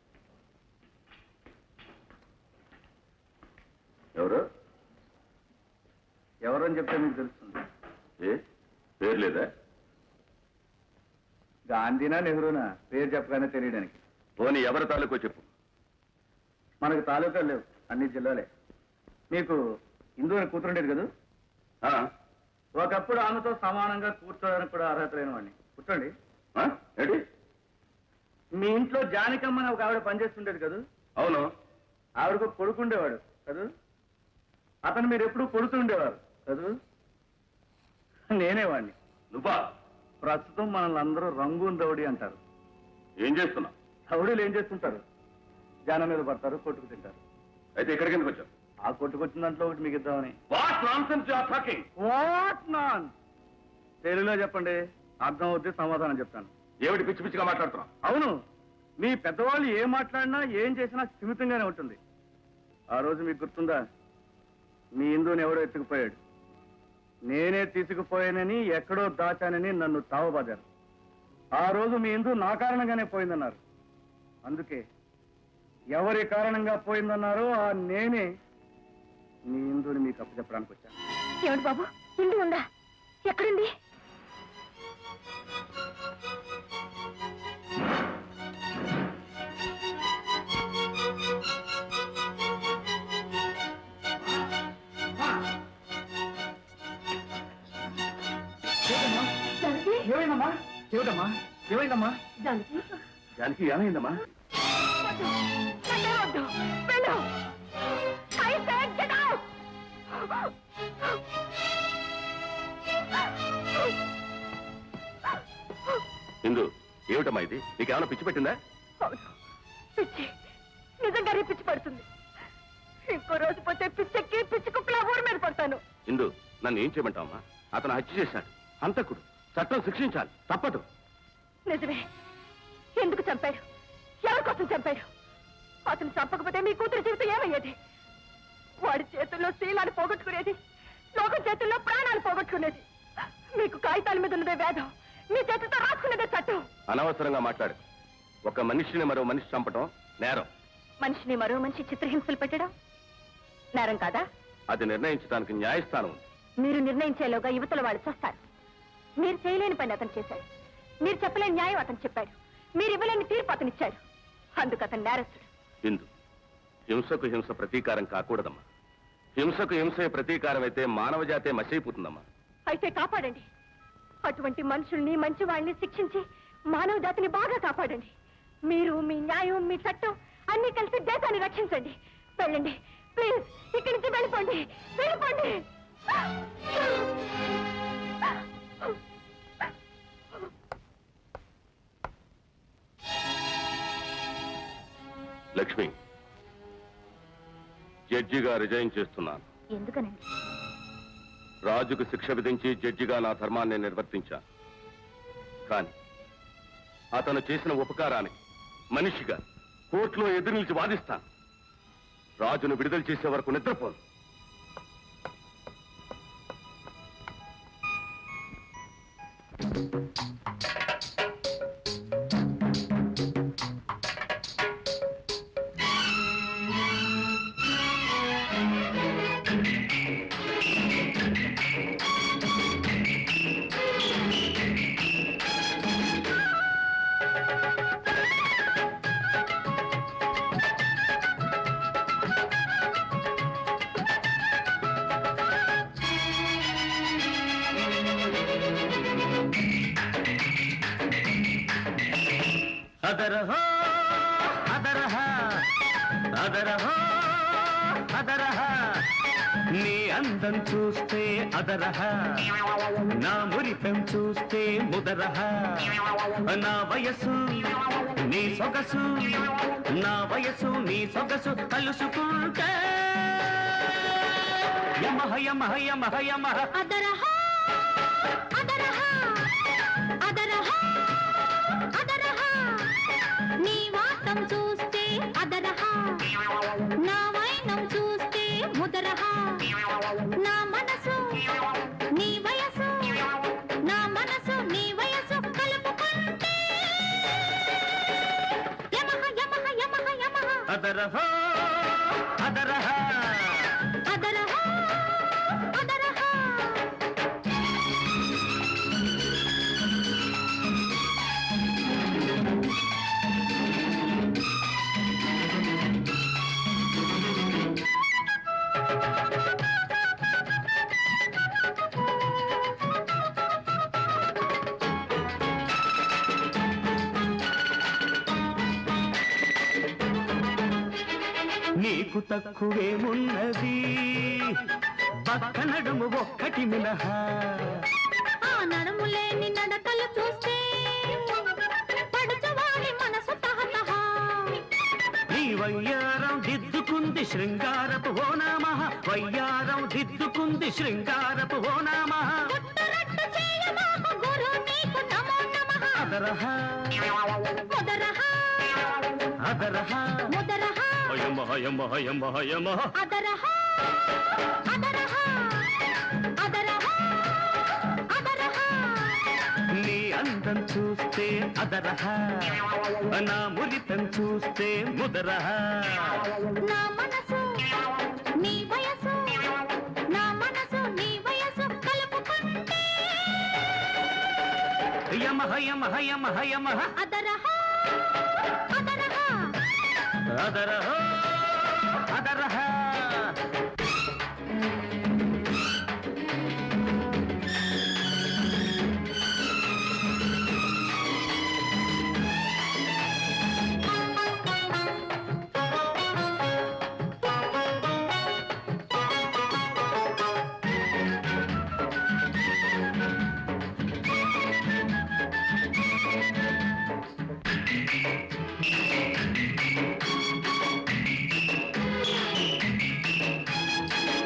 ఎవరు ఎవరని చెప్తే మీకు తెలుస్తుంది. ఏ పేరు లేదా? గాంధీనా నెహ్రూనా పేరు చెప్పగానే తెలియడానికి. పోనీ ఎవరి తాలూకో చెప్పు. మనకు తాలూకాలు లేవు, అన్ని జిల్లాలే. మీకు హిందూ అని కూతురుండేది కదా? ఒకప్పుడు ఆమెతో సమానంగా కూర్చోడానికి కూడా అర్హత లేని వాడిని. కూర్చోండి. ఏంటి? మీ ఇంట్లో జానకమ్మని ఒక ఆవిడ పనిచేస్తుండేది కదా? అవును. ఆవిడకు కొడుకుండేవాడు కదా? అతను మీరు ఎప్పుడు కొడుతుండేవారు కదా? నేనే వాడిని. నువ్వా? ప్రస్తుతం మనల్ని అందరూ రంగూన్ రౌడీ అంటారు. ఏం చేస్తున్నావు? రౌడీలు ఏం చేస్తుంటారు? జానం మీద పడతారు, కొట్టుకు తింటారు. అయితే ఇక్కడికి ఎందుకు వచ్చావు? ఆ కొట్టుకొచ్చిన దాంట్లో ఒకటి మీకు ఇద్దామని. What nonsense you are talking? What non? తెలుగులో చెప్పండి, అర్థం అవుద్ది, సమాధానం చెప్తాను. ఏమిటి పిచ్చి పిచ్చిగా మాట్లాడుతున్నావు? అవును, మీ పెద్దవాళ్ళు ఏం మాట్లాడినా ఏం చేసినా స్థిమితంగానే ఉంటుంది. ఆ రోజు మీకు గుర్తుందా? మీ హిందూని ఎవడో ఎత్తుకుపోయాడు. నేనే తీసుకుపోయానని, ఎక్కడో దాచానని నన్ను తావబాదారు. ఆ రోజు మీ హిందూ నా కారణంగానే పోయిందన్నారు. అందుకే ఎవరి కారణంగా పోయిందన్నారో ఆ నేనే మీ హిందూని మీకు అప్పచెప్పడానికి వచ్చాను. ఏమిటి బాబు, ఇంటి ఉందా? ఎక్కడుంది? ఏమైందమ్మా? ఏమిటమ్మా? ఏమైందమ్మా? జానకి, జానకి ఏమైందమ్మా? వద్దు, వెళ్ళు. I said get out. Hindu, ఏమిటమ్మా ఇది? నీకేమైనా పిచ్చి పెట్టిందా? అవును, పిచ్చి. నిజంగా పిచ్చి పడుతుంది. ఇంకో రోజు పోతే పిచ్చెక్కి పిచ్చి కుక్కలా ఊరి మీద పడతాను. హిందూ, నన్ను ఏం చేయమంటావమ్మా? అతను హత్య చేశాడు, హంతకుడు. చట్టం శిక్షించాలి, తప్పదు. నిజమే. ఎందుకు చంపాడు? ఎవరి కోసం చంపాడు? అతను చంపకపోతే మీ కూతురు జీవితం ఏమయ్యేది? వాడి చేతుల్లో శీలాన్ని పోగొట్టుకునేది, లోకం చేతుల్లో ప్రాణాలు పోగొట్టుకునేది. మీకు కాగితాల మీద ఉన్నదే వేదం, మీ చేతులతో రాసుకునేదే చట్టం. అనవసరంగా మాట్లాడు. ఒక మనిషిని మరో మనిషి చంపడం నేరం. మనిషిని మరో మనిషి చిత్రహింసలు పెట్టడం నేరం కాదా? అది నిర్ణయించడానికి న్యాయస్థానం ఉంది. మీరు నిర్ణయించేలోగా యువతల వాళ్ళు చేస్తారు. మీరు చేయలేని పని అతను చేశాడు. మీరు చెప్పలేని న్యాయం అతను చెప్పాడు. మీరు ఇవ్వలేని తీర్పు అతను ఇచ్చాడు. అందుకు అతను నేరస్తుడు. హిందూ, హింసకు హింస ప్రతీకారం కాకూడదమ్మా. హింసకు హింసే ప్రతీకారం అయితే మానవ జాతే మసైపోతుందమ్మా. అయితే కాపాడండి. అటువంటి మనుషుల్ని, మంచి వాళ్ళని శిక్షించి మానవ జాతిని బాగా కాపాడండి. మీరు, మీ న్యాయం, మీ చట్టం అన్ని కలిసి దేశాన్ని రక్షించండి. వెళ్ళండి ప్లీజ్, ఇక్కడి నుంచి వెళ్ళిపోండి, వెళ్ళిపోండి. లక్ష్మి, జడ్జిగా రిజైన్ చేస్తున్నాను. ఎందుకనండి? రాజుకు శిక్ష విధించి జడ్జిగా నా ధర్మాన్ని నిర్వర్తించాను. కానీ అతను చేసిన ఉపకారానికి మనిషిగా కోర్టులో ఎదురు నిలిచి వాదిస్తాను. రాజును విడుదల చేసే వరకు నిద్రపోను. అదరహో అదరహ అదరహ అదరహ నీ అందం చూస్తే అదరహ, నా మురిపెం చూస్తే ముదరహ, నా వయసు నీ సొగసు, నా వయసు నీ సొగసు కలుసుకుంటే యమహ యమహ యమహ యమహ అదరహ అదరహ అదరహ అదరహ నీ వాటం చూస్తే అదరహ, నా వైనం చూస్తే ముదరహ, నా మనసు నీ వయసు, నా మనసు నీ వయసు కలుపుకుంటే యమహ యమహ యమహ యమహ అదరహ అదరహ అదరహ నీకు తక్కువేమున్నది పక్క నడుము ఒక్కటి మినహా ఆ నడుము లేని నడకలు చూస్తే పడుచువాడి మనసు తహతహా నీ వయ్యారం దిద్దుకుంది శృంగారపు ఓ నమః వయ్యారం దిద్దుకుంది శృంగారపు ఓ నమః గుట్టురట్టు చేయమాకు గురు నీకు నమో నమః అదరహ ముదరహ అదరహ ముదరహ హయమ హయమ హయమ హయమ అదరహ అదరహ అదరహ అదరహ నీ అందం చూస్తే అదరహ నా మురితం చూస్తే ముదరహ నా మనసు నీ వయసు నా మనసు నీ వయసు కలుపుకుంటే యమ హయమ హయమ హయమ అదరహ అదరహ అదరహ అదరహ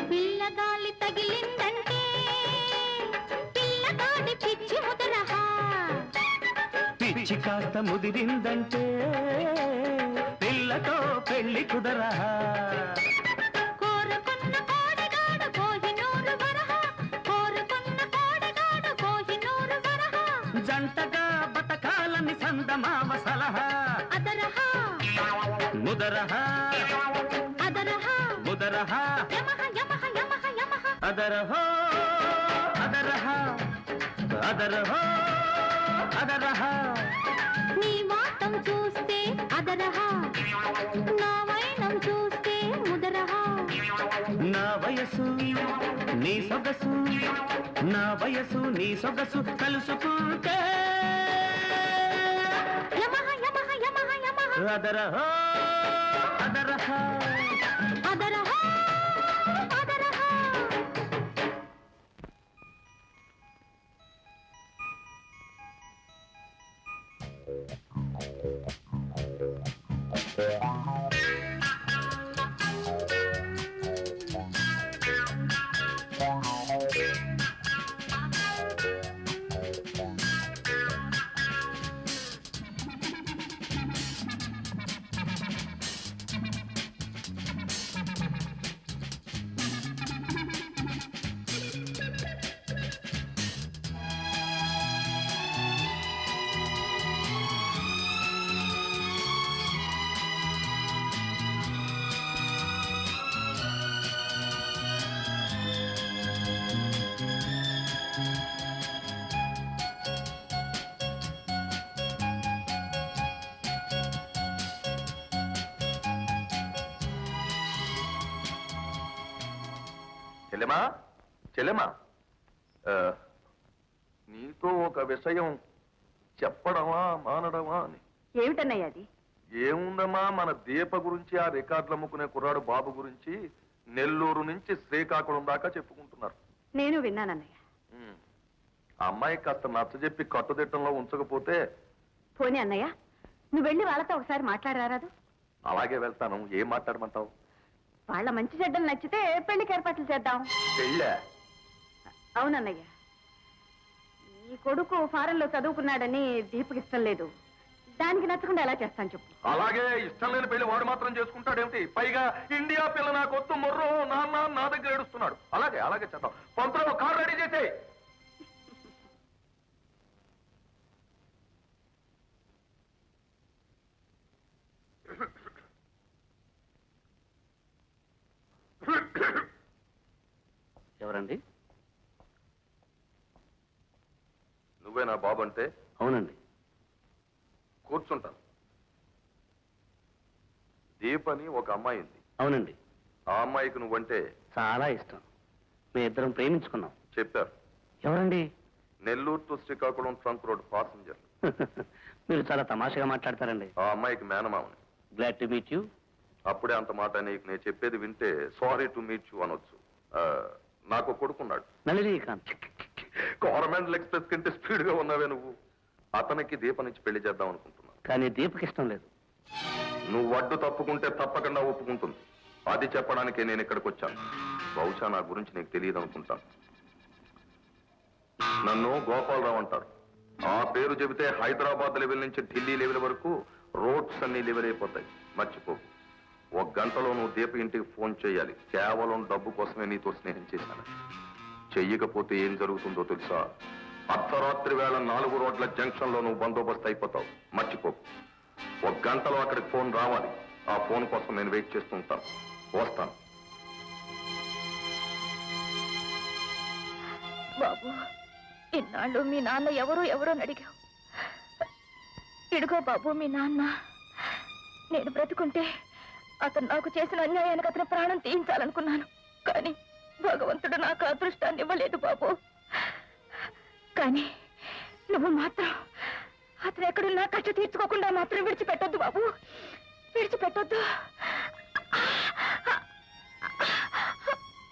పిల్లగాలి తగిలిందంటే పిల్లగాడి పిచ్చి ముదరహ పిచ్చి కాస్త ముదిరిందంటే పిల్లతో పెళ్లి కుదరహ కోరుకున్న కోడగాడు కోహినూరు వరహ కోరుకున్న కోడగాడు కోహినూరు వరహ జంటగా బతకాలని సందమావ సలహా అదరహ ముదరహ అదరహ ముదరహ యమహ యమహ యమహ యమహ అదరహ అదరహ అదరహ అదరహ నీ వాటం చూస్తే అదరహ నా వైనం చూస్తే ముదరహ నా వయసు నీ సొగసు నా వయసు నీ సొగసు కలుసుకుంటే యమహ యమహ యమహ యమహ అదరహ అదరహ అదరహ అదరహ చెల్లెమా చెల్లెమా నీతో ఒక విషయం చెప్పడమా మానడమా అని ఏమిటన్నయ్య అది? ఏముందమ్మా మన దీప గురించి ఆ రికార్డులు అమ్ముకునే కుర్రాడు బాబు గురించి నెల్లూరు నుంచి శ్రీకాకుళం దాకా చెప్పుకుంటున్నారు. నేను విన్నానన్నయ్య. ఆ అమ్మాయి కాస్త నచ్చజెప్పి కట్టుదిట్టంలో ఉంచకపోతే. పోనీ అన్నయ్య, నువ్వు వెళ్ళి వాళ్ళతో ఒకసారి మాట్లాడరాదు? అలాగే వెళ్తాను. ఏం మాట్లాడమంటావు? వాళ్ళ మంచి చెడ్డలు నచ్చితే పెళ్లికి ఏర్పాట్లు చేద్దాం. పెళ్ళా? అవునన్నయ్య, ఈ కొడుకు ఫారెన్లో చదువుకున్నాడని దీపకి ఇష్టం లేదు. దానికి నచ్చకుండా ఎలా చేస్తాను చెప్పు? అలాగే ఇష్టం లేని పెళ్లి వాడు మాత్రం చేసుకుంటాడేమిటి? పైగా ఇండియా పిల్ల నా కొత్త మొర్రో నాన్న నా దగ్గర ఏడుస్తున్నాడు. అలాగే అలాగే చేద్దాం. పంతులో కారు రెడీ చేసేయ్. ఎవరండి? నువ్వే నా బాబు అంటే? అవునండి. కూర్చుంటాను. దీపని ఒక అమ్మాయి ఉంది. అవునండి. ఆ అమ్మాయికి నువ్వంటే చాలా ఇష్టం. మేము ఇద్దరం ప్రేమించుకున్నాం. చెప్పారు. ఎవరండి? Nellore to Srikakulam trunk road passenger. మీరు చాలా తమాషగా మాట్లాడతారండి. ఆ అమ్మాయికి మేనమామని. Glad to meet you. అప్పుడే అంత మాట నీకు నేను చెప్పేది వింటే సారీ టు మీట్ యూ అనొచ్చు. నాకు కొడుకున్నాడు, నళినీకాంత్. గవర్నమెంట్ ఎక్స్ప్రెస్ కంటే స్పీడ్ గా ఉన్నావే నువ్వు. అతనికి దీపనిచ్చి పెళ్లి చేద్దాం అనుకుంటున్నాను. కానీ దీపకి ఇష్టం లేదు. నువ్వు అడ్డు తప్పుకుంటే తప్పకుండా ఒప్పుకుంటుంది. అది చెప్పడానికే నేను ఇక్కడికి వచ్చాను. బహుశా నా గురించి నీకు తెలియదు అనుకుంటాను. నన్ను గోపాలరావు అంటారు. ఆ పేరు చెబితే హైదరాబాద్ లెవెల్ నుంచి ఢిల్లీ లెవెల్ వరకు రోడ్స్ అన్ని లెవెల్ అయిపోతాయి. మర్చిపో. 1 గంటలో నువ్వు దీప ఇంటికి ఫోన్ చేయాలి. కేవలం డబ్బు కోసమే నీతో స్నేహం చేశాను. చెయ్యకపోతే ఏం జరుగుతుందో తెలుసా? అర్ధరాత్రి వేళ 4 రోడ్ల జంక్షన్ లో నువ్వు బందోబస్తు అయిపోతావు. మర్చిపో. 1 గంటలో అక్కడికి ఫోన్ రావాలి. ఆ ఫోన్ కోసం నేను వెయిట్ చేస్తూ ఉంటాను. వస్తాను. బాబు, ఇన్నాళ్ళు మీ నాన్న ఎవరో అడిగావు. ఇడుగో బాబు మీ నాన్న. నేను బ్రతుకుంటే అతను నాకు చేసిన అన్యాయానికి అతని ప్రాణం తీయించాలనుకున్నాను. కానీ భగవంతుడు నాకు అదృష్టాన్ని ఇవ్వలేదు బాబు. కానీ నువ్వు మాత్రం అతను ఎక్కడున్నా కష్ట తీర్చుకోకుండా మాత్రం విడిచిపెట్టొద్దు బాబు, విడిచిపెట్టొద్దు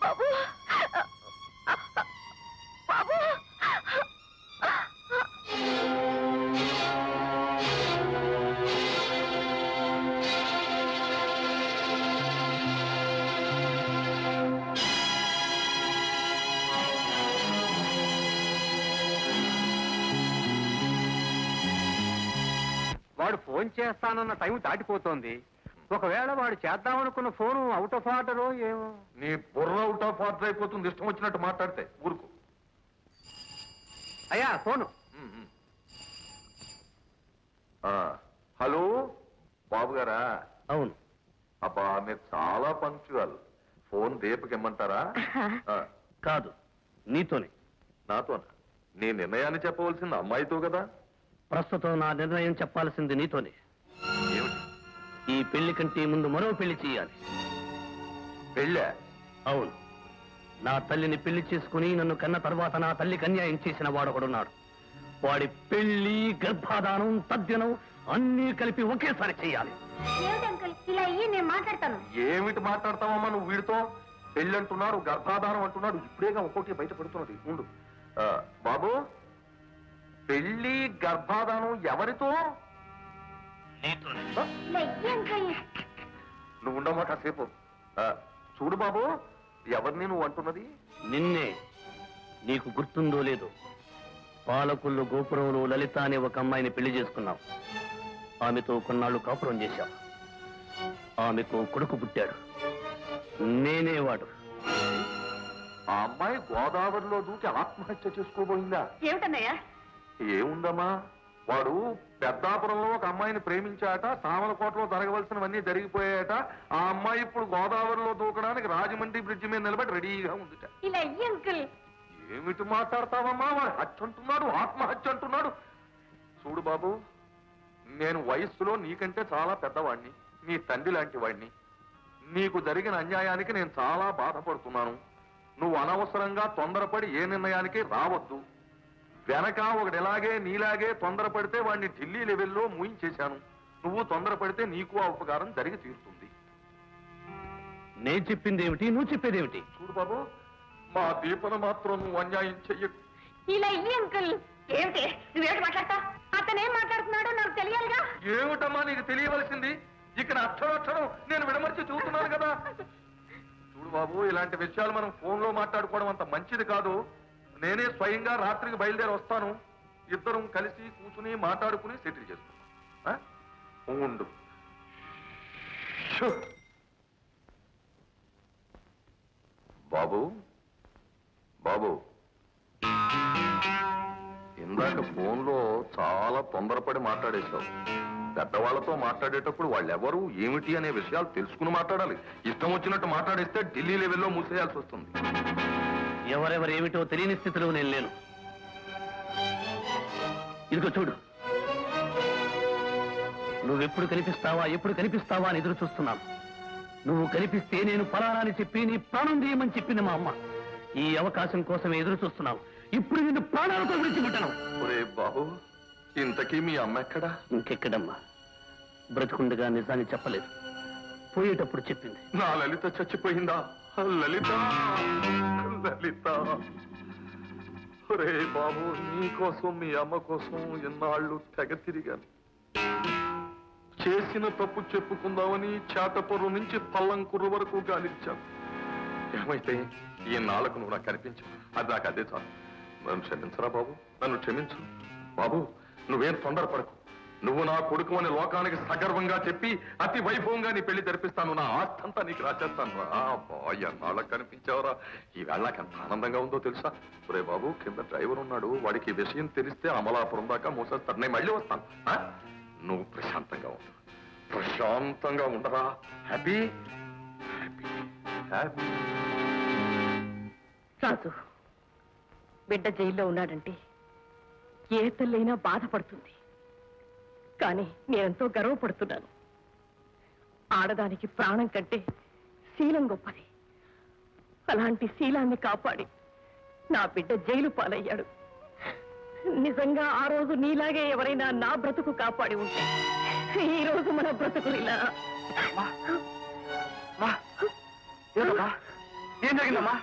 బాబు. బాబు, వాడు ఫోన్ చేస్తానన్న టైం దాటిపోతోంది. ఒకవేళ వాడు చేద్దామనుకున్న ఫోను అవుట్ ఆఫ్ ఆర్డరో ఏమో. నీ బుర్ర అవుట్ ఆఫ్ ఆర్డర్ అయిపోతుంది ఇష్టం వచ్చినట్టు మాట్లాడితే. ఊరుకు. అయ్యా ఫోను. హలో బాబు గారా? అవును. అబ్బా మీరు చాలా పంక్చువల్. ఫోన్ దీపకి ఇమ్మంటారా? కాదు, నీతోనే. నాతోనా? నీ నిర్ణయాన్ని చెప్పవలసింది అమ్మాయితో కదా. ప్రస్తుతం నా నిర్ణయం చెప్పాల్సింది నీతోనే. ఏమిటి? ఈ పెళ్లి కంటే ముందు మరో పెళ్లి చేయాలి. పెళ్ళా? అవును. నా తల్లిని పెళ్లి చేసుకుని నన్ను కన్న తర్వాత నా తల్లికి అన్యాయం చేసిన వాడొకడున్నాడు. వాడి పెళ్లి, గర్భాధానం, తద్దినం అన్నీ కలిపి ఒకేసారి చెయ్యాలి. ఇలా అయ్యి నేను మాట్లాడతాను. ఏమిటి మాట్లాడతావమ్మా నువ్వు వీడితో? పెళ్లి అంటున్నాడు, గర్భాధానం అంటున్నాడు. ఇప్పుడేగా ఒక్కొక్కటి బయట పడుతున్నది. ఉండు బాబు. పెళ్లి, గర్భాధానం ఎవరితో? నువ్వు ఉండమ్మా కాసేపు. చూడు బాబు, ఎవరిని నువ్వు అంటున్నది? నిన్నే. నీకు గుర్తుందో లేదో, పాలకుళ్ళు గోపురంలో లలిత అనే ఒక అమ్మాయిని పెళ్లి చేసుకున్నావు. ఆమెతో కొన్నాళ్ళు కాపురం చేశావు. ఆమెకు కొడుకు పుట్టాడు. నేనే వాడు. ఆ అమ్మాయి గోదావరిలో దూకి ఆత్మహత్య చేసుకోబోయిందా? ఏమిటన్నయ్యా? ఏముందమ్మా, వాడు పెద్దాపురంలో ఒక అమ్మాయిని ప్రేమించాట. సామలకోటలో జరగవలసినవన్నీ జరిగిపోయాట. ఆ అమ్మాయి ఇప్పుడు గోదావరిలో దూకడానికి రాజమండ్రి బ్రిడ్జి మీద నిలబడి రెడీగా ఉందిట. ఇలా అయ్యి అంకుల్. ఏమిటి మాట్లాడతావమ్మా? వాడు హత్య అంటున్నాడు, ఆత్మహత్య అంటున్నాడు. చూడు బాబు, నేను వయస్సులో నీకంటే చాలా పెద్దవాణ్ణి, నీ తండ్రి లాంటి వాడిని. నీకు జరిగిన అన్యాయానికి నేను చాలా బాధపడుతున్నాను. నువ్వు అనవసరంగా తొందరపడి ఏ నిర్ణయానికి రావద్దు. వెనక ఒకటి ఎలాగే నీలాగే తొందరపడితే వాడిని ఢిల్లీ లెవెల్లో మూయించేశాను. నువ్వు తొందరపడితే నీకు ఆ ఉపకారం జరిగి తీరుతుంది. నేను చెప్పింది ఏమిటి, నువ్వు చెప్పేదేమిటి? చూడు బాబు, మా దీపన మాత్రం నువ్వు అన్యాయం చెయ్యకు. ఇలా అయ్యి అంకుల్. ఏమిటి నువ్వేమిటి మాట్లాడతా? అతనేం మాట్లాడుతున్నాడో నాకు తెలియాలిగా. ఏమిటమ్మా నీకు తెలియవలసింది? ఇక్కడ అక్షరం నేను విడమర్చి చూస్తున్నాను కదా. చూడు బాబు, ఇలాంటి విషయాలు మనం ఫోన్లో మాట్లాడుకోవడం అంత మంచిది కాదు. నేనే స్వయంగా రాత్రికి బయలుదేరి వస్తాను. ఇద్దరం కలిసి కూర్చుని మాట్లాడుకుని సెటిల్ చేసుకుంటాం. ఉండు. బాబు బాబు, ఇందాక ఫోన్లో చాలా తొందరపడి మాట్లాడేశావు. పెద్దవాళ్లతో మాట్లాడేటప్పుడు వాళ్ళెవరు ఏమిటి అనే విషయాలు తెలుసుకుని మాట్లాడాలి. ఇష్టం వచ్చినట్టు మాట్లాడేస్తే ఢిల్లీ లెవెల్లో మూసేయాల్సి వస్తుంది. ఎవరెవరేమిటో తెలియని స్థితిలో నేను లేను. ఇదిగో చూడు, నువ్వెప్పుడు కనిపిస్తావా ఎప్పుడు కనిపిస్తావా అని ఎదురు చూస్తున్నాను. నువ్వు కనిపిస్తే నేను ఫలానాని చెప్పి నీ ప్రాణం తీయమని చెప్పింది మా అమ్మ. ఈ అవకాశం కోసమే ఎదురు చూస్తున్నావు. ఇప్పుడు నిన్ను ప్రాణాలతో విడిచిపెట్టాను. ఒరే బాబు, ఇంతకీ మీ అమ్మ ఎక్కడా? ఇంకెక్కడమ్మా, బ్రతుకుండగా నిజాన్ని చెప్పలేదు. పోయేటప్పుడు చెప్పింది. నా లలిత చచ్చిపోయిందా? లలిత, లలిత. ఒరే బాబు, నీ కోసం మీ అమ్మ కోసం ఎన్నాళ్ళు తెగ తిరిగాను. చేసిన తప్పు చెప్పుకుందామని చేటపొర్రు నుంచి పల్లంకుర్రు వరకు గాలించాను. ఏమైతే ఈ నాళ్ళకు నువ్వు నాకు కనిపించావు. అది నాకు అదే చాలు. నన్ను క్షమించరా బాబు, నన్ను క్షమించు. బాబు, నువ్వేం తొందరపడకు. నువ్వు నా కొడుకు అని లోకానికి సగర్వంగా చెప్పి అతి వైభవంగా నీ పెళ్లి జరిపిస్తాను. నా ఆస్తంతా నీకు రాచేస్తాను రా. ఎన్నాళ్ళకు కనిపించావురా. ఈ వేళ నాకు ఎంత ఆనందంగా ఉందో తెలుసా? ఒరే బాబు, కింద డ్రైవర్ ఉన్నాడు, వాడికి ఈ విషయం తెలిస్తే అమలాపురం దాకా మోసేస్తాడు. నేను మళ్ళీ వస్తాను. నువ్వు ప్రశాంతంగా ఉండు, ప్రశాంతంగా ఉండరా. Happy happy happy. రాజు, బిడ్డ జైల్లో ఉన్నాడంటే ఏ తల్లైనా బాధపడుతుంది. కానీ నేనెంతో గర్వపడుతున్నాను. ఆడదానికి ప్రాణం కంటే శీలం గొప్పది. అలాంటి శీలాన్ని కాపాడి నా బిడ్డ జైలు పాలయ్యాడు. నిజంగా ఆ రోజు నీలాగే ఎవరైనా నా బ్రతుకు కాపాడి ఉంటే ఈ రోజు మన బ్రతుకు ఇలా. ఏం జరిగిందమ్మా?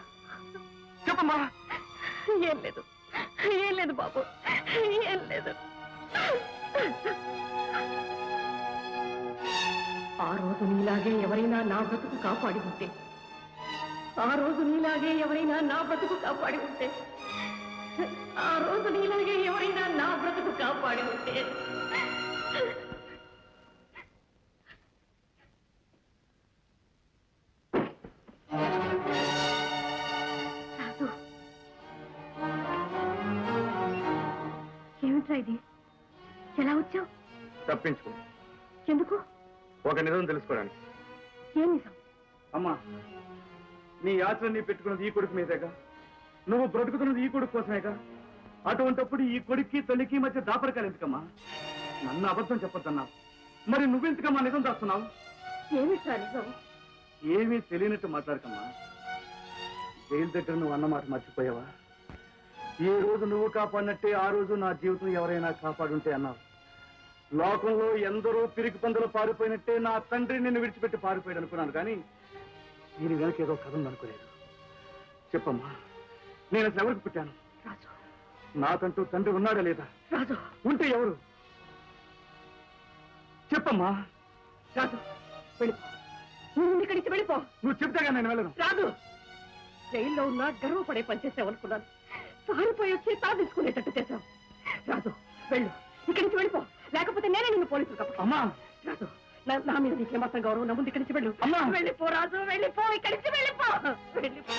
చెప్పమ్మా. ఏం లేదు, ఏం లేదు బాబు, ఏం లేదు. ఆ రోజు నీలాగే ఎవరైనా నా బ్రతుకు కాపాడి ఉంటే, ఆ రోజు నీలాగే ఎవరైనా నా బ్రతుకు కాపాడి ఉంటే, ఆ రోజు నీలాగే ఎవరైనా నా బ్రతుకు కాపాడి ఉంటే. ఏమిట్రా ఇది? ఎలా వచ్చావు? తప్పించుకో. ఎందుకు? ఒక నిజం తెలుసుకోవడానికి. ఏం నిజం? అమ్మా, నీ యాత్రని పెట్టుకున్నది ఈ కొడుకు మీదేగా, నువ్వు బ్రతుకుతున్నది ఈ కొడుకు కోసమేగా. అటువంటప్పుడు ఈ కొడుక్కి తల్లికి మధ్య దాపరకాలు ఎందుకమ్మా? నన్ను అబద్ధం చెప్పొద్దన్నావు, మరి నువ్వెందుకమ్మా నిజం దాస్తున్నావు? ఏమిట్రా నిజం? ఏమీ తెలియనట్టు మాట్లాడకమ్మా. జైలు దగ్గర నువ్వు అన్నమాట మర్చిపోయావా? ఏ రోజు నువ్వు కాపాడినట్టే ఆ రోజు నా జీవితం ఎవరైనా కాపాడుంటే అన్నావు. లోకంలో ఎందరో పిరికి పందులు పారిపోయినట్టే నా తండ్రి నిన్ను విడిచిపెట్టి పారిపోయాడు అనుకున్నాను, కానీ దీని వెనక ఏదో కథ ఉందనుకోలేదు. చెప్పమ్మా, నేను అసలు ఎవరికి పుట్టాను? రాజు, నాకంటూ తండ్రి ఉన్నాడా లేదా? రాజు, ఉంటే ఎవరు? చెప్పమ్మా. రాజు, వెళ్ళిపో. నువ్వు ఇక్కడి నుంచి వెళ్ళిపో. నువ్వు చెప్తాగా నేను వెళ్ళను. రాజు, జైల్లో ఉన్నా గర్వపడే పనిచేసావనుకున్నాను. సారిపోయి వచ్చి తాదించుకునేటట్టు చేశావు. రాజు, వెళ్ళు, ఇక్కడి నుంచి వెళ్ళిపో, లేకపోతే నేనే నిన్ను పోలీసులు కప్పు. అమ్మా. రాజు, నా మీద నీకేమాత్రం గౌరవం, నా ముందు ఇక్కడి నుంచి వెళ్ళు. అమ్మా. వెళ్ళిపో రాజు, వెళ్ళిపో, ఇక్కడి నుంచి వెళ్ళిపో, వెళ్ళిపో.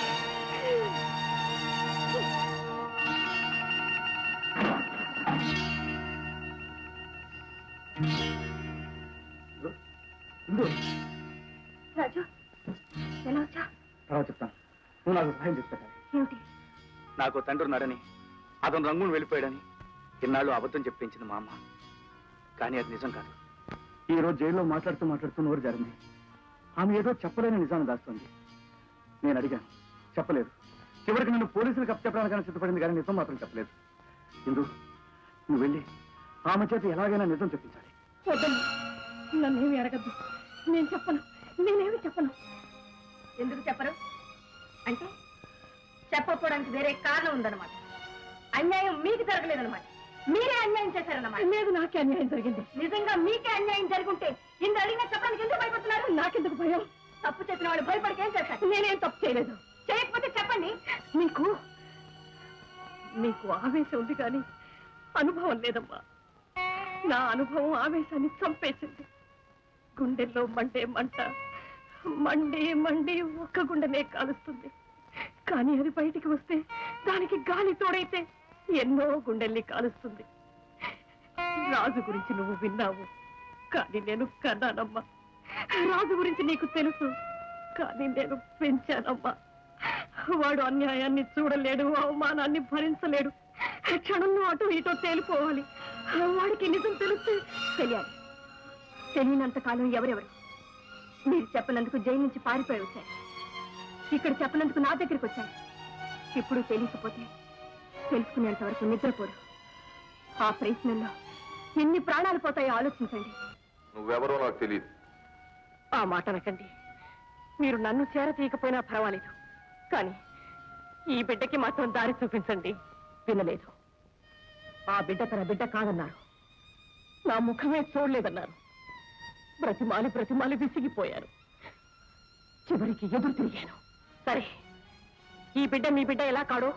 రాజు, ఎలా వచ్చా? తర్వాత చెప్తాను. నువ్వు నాకు సహాయం చేసి పెట్టాలి. ఏమిటి? నాకు తండ్రి ఉన్నాడని, అతను రంగును వెళ్ళిపోయాడని ఇన్నాళ్ళు అబద్ధం చెప్పించింది మా అమ్మ. కానీ అది నిజం కాదు. ఈ రోజు జైల్లో మాట్లాడుతూ నోరు జారింది. ఆమె ఏదో చెప్పలేని నిజాన్ని దాస్తుంది. నేను అడిగాను, చెప్పలేదు. చివరికి నన్ను పోలీసులకు అప్పచెప్పడానికైనా సిద్ధపడింది, కానీ నిజం మాత్రం చెప్పలేదు. ఇందు, నువ్వు వెళ్ళి ఆమె చేత ఎలాగైనా నిజం చెప్పించాలి. వద్దమ్మా, నన్నేమి అడగద్దు. నేను చెప్పను, నేనేమి చెప్పను. ఎందుకు చెప్పరు? అంటే చెప్పకపోవడానికి వేరే కారణం ఉందన్నమాట. అన్యాయం మీకు జరగలేదన్నమాట. మీరే అన్యాయం చేశారన్నమాట. లేదు, నాకే అన్యాయం జరిగింది. నిజంగా మీకే అన్యాయం జరుగుంటే ఇంత అడిగినా చెప్పడానికి ఎందుకు భయపడుతున్నారు? నాకెందుకు భయం? తప్పు చేసిన వాళ్ళు భయపడికి ఏం చేస్తారు? నేనేం తప్పు చేయలేదు. చేయకపోతే చెప్పండి. నీకు ఆవేశం ఉంది కానీ అనుభవం లేదమ్మా. నా అనుభవం ఆవేశాన్ని చంపేసింది. గుండెల్లో మండే మంట మండి మండి ఒక్క గుండెనే కాలుస్తుంది. కానీ అది బయటికి వస్తే దానికి గాలి తోడైతే ఎన్నో గుండెల్ని కాలుస్తుంది. రాజు గురించి నువ్వు విన్నావు, కానీ నేను కన్నానమ్మా. రాజు గురించి నీకు తెలుసు, కానీ నేను పెంచానమ్మా. వాడు అన్యాయాన్ని చూడలేడు, అవమానాన్ని భరించలేడు. క్షణంలో అటు ఇటో తేలిపోవాలి. వాడికి నిజం తెలిస్తే తెలియాలి. తెలియనంత కాలం ఎవరెవరు మీరు చెప్పనందుకు జైలు నుంచి పారిపోయి వచ్చారు. ఇక్కడ చెప్పనందుకు నా దగ్గరికి వచ్చారు. ఇప్పుడు తెలియకపోతే తెలుసుకునేంత వరకు నిద్రపోరు. ఆ ప్రయత్నంలో ఎన్ని ప్రాణాలు పోతాయో ఆలోచించండి. నువ్వెవరో నాకు తెలియదు. ఆ మాట అనకండి. మీరు నన్ను చేరతీయకపోయినా పర్వాలేదు, కానీ ఈ బిడ్డకి మాత్రం దారి చూపించండి. వినలేదు. ఆ బిడ్డ తన బిడ్డ కాదన్నారు. నా ముఖమే చూడలేదన్నారు. బ్రతిమాలి విసిగిపోయారు. చివరికి ఎదురు తిరిగాను. సరే, ఈ బిడ్డ మీ బిడ్డ ఎలా కాడో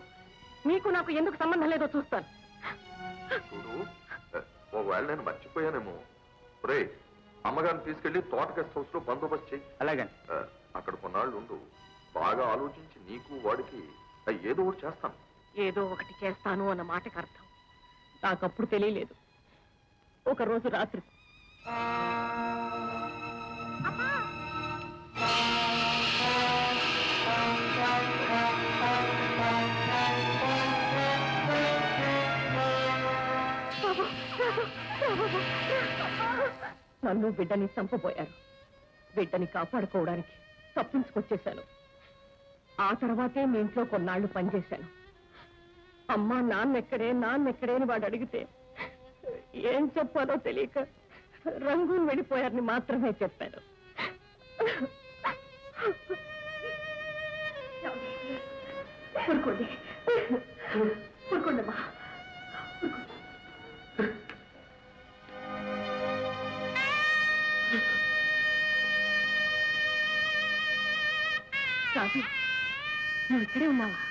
మీకు నాకు ఎందుకు సంబంధం లేదో చూస్తాను. చూడు, ఒకవేళ నేను మర్చిపోయానేమో. రే, అమ్మగారిని తీసుకెళ్లి తోట గెస్ట్ హౌస్ లో బందోబస్తు చెయ్యి. అలాగే. అక్కడ కొన్నాళ్ళు ఉండు. బాగా ఆలోచించి నీకు వాడికి ఏదో ఒకటి చేస్తాను. ఏదో ఒకటి చేస్తాను అన్న మాటకు అర్థం నాకప్పుడు తెలియలేదు. ఒకరోజు రాత్రి నన్ను బిడ్డని చంపబోయారు. బిడ్డని కాపాడుకోవడానికి తప్పించుకొచ్చేశాను. ఆ తర్వాతే మీ ఇంట్లో కొన్నాళ్లు పనిచేశాను. అమ్మా నాన్నెక్కడే అని వాడు అడిగితే ఏం చెప్పాలో తెలియక రంగులు వెళ్ళిపోయారని మాత్రమే చెప్పాను. ఊరుకోండమ్మా. రాజు, నువ్వు ఇక్కడే ఉన్నావా?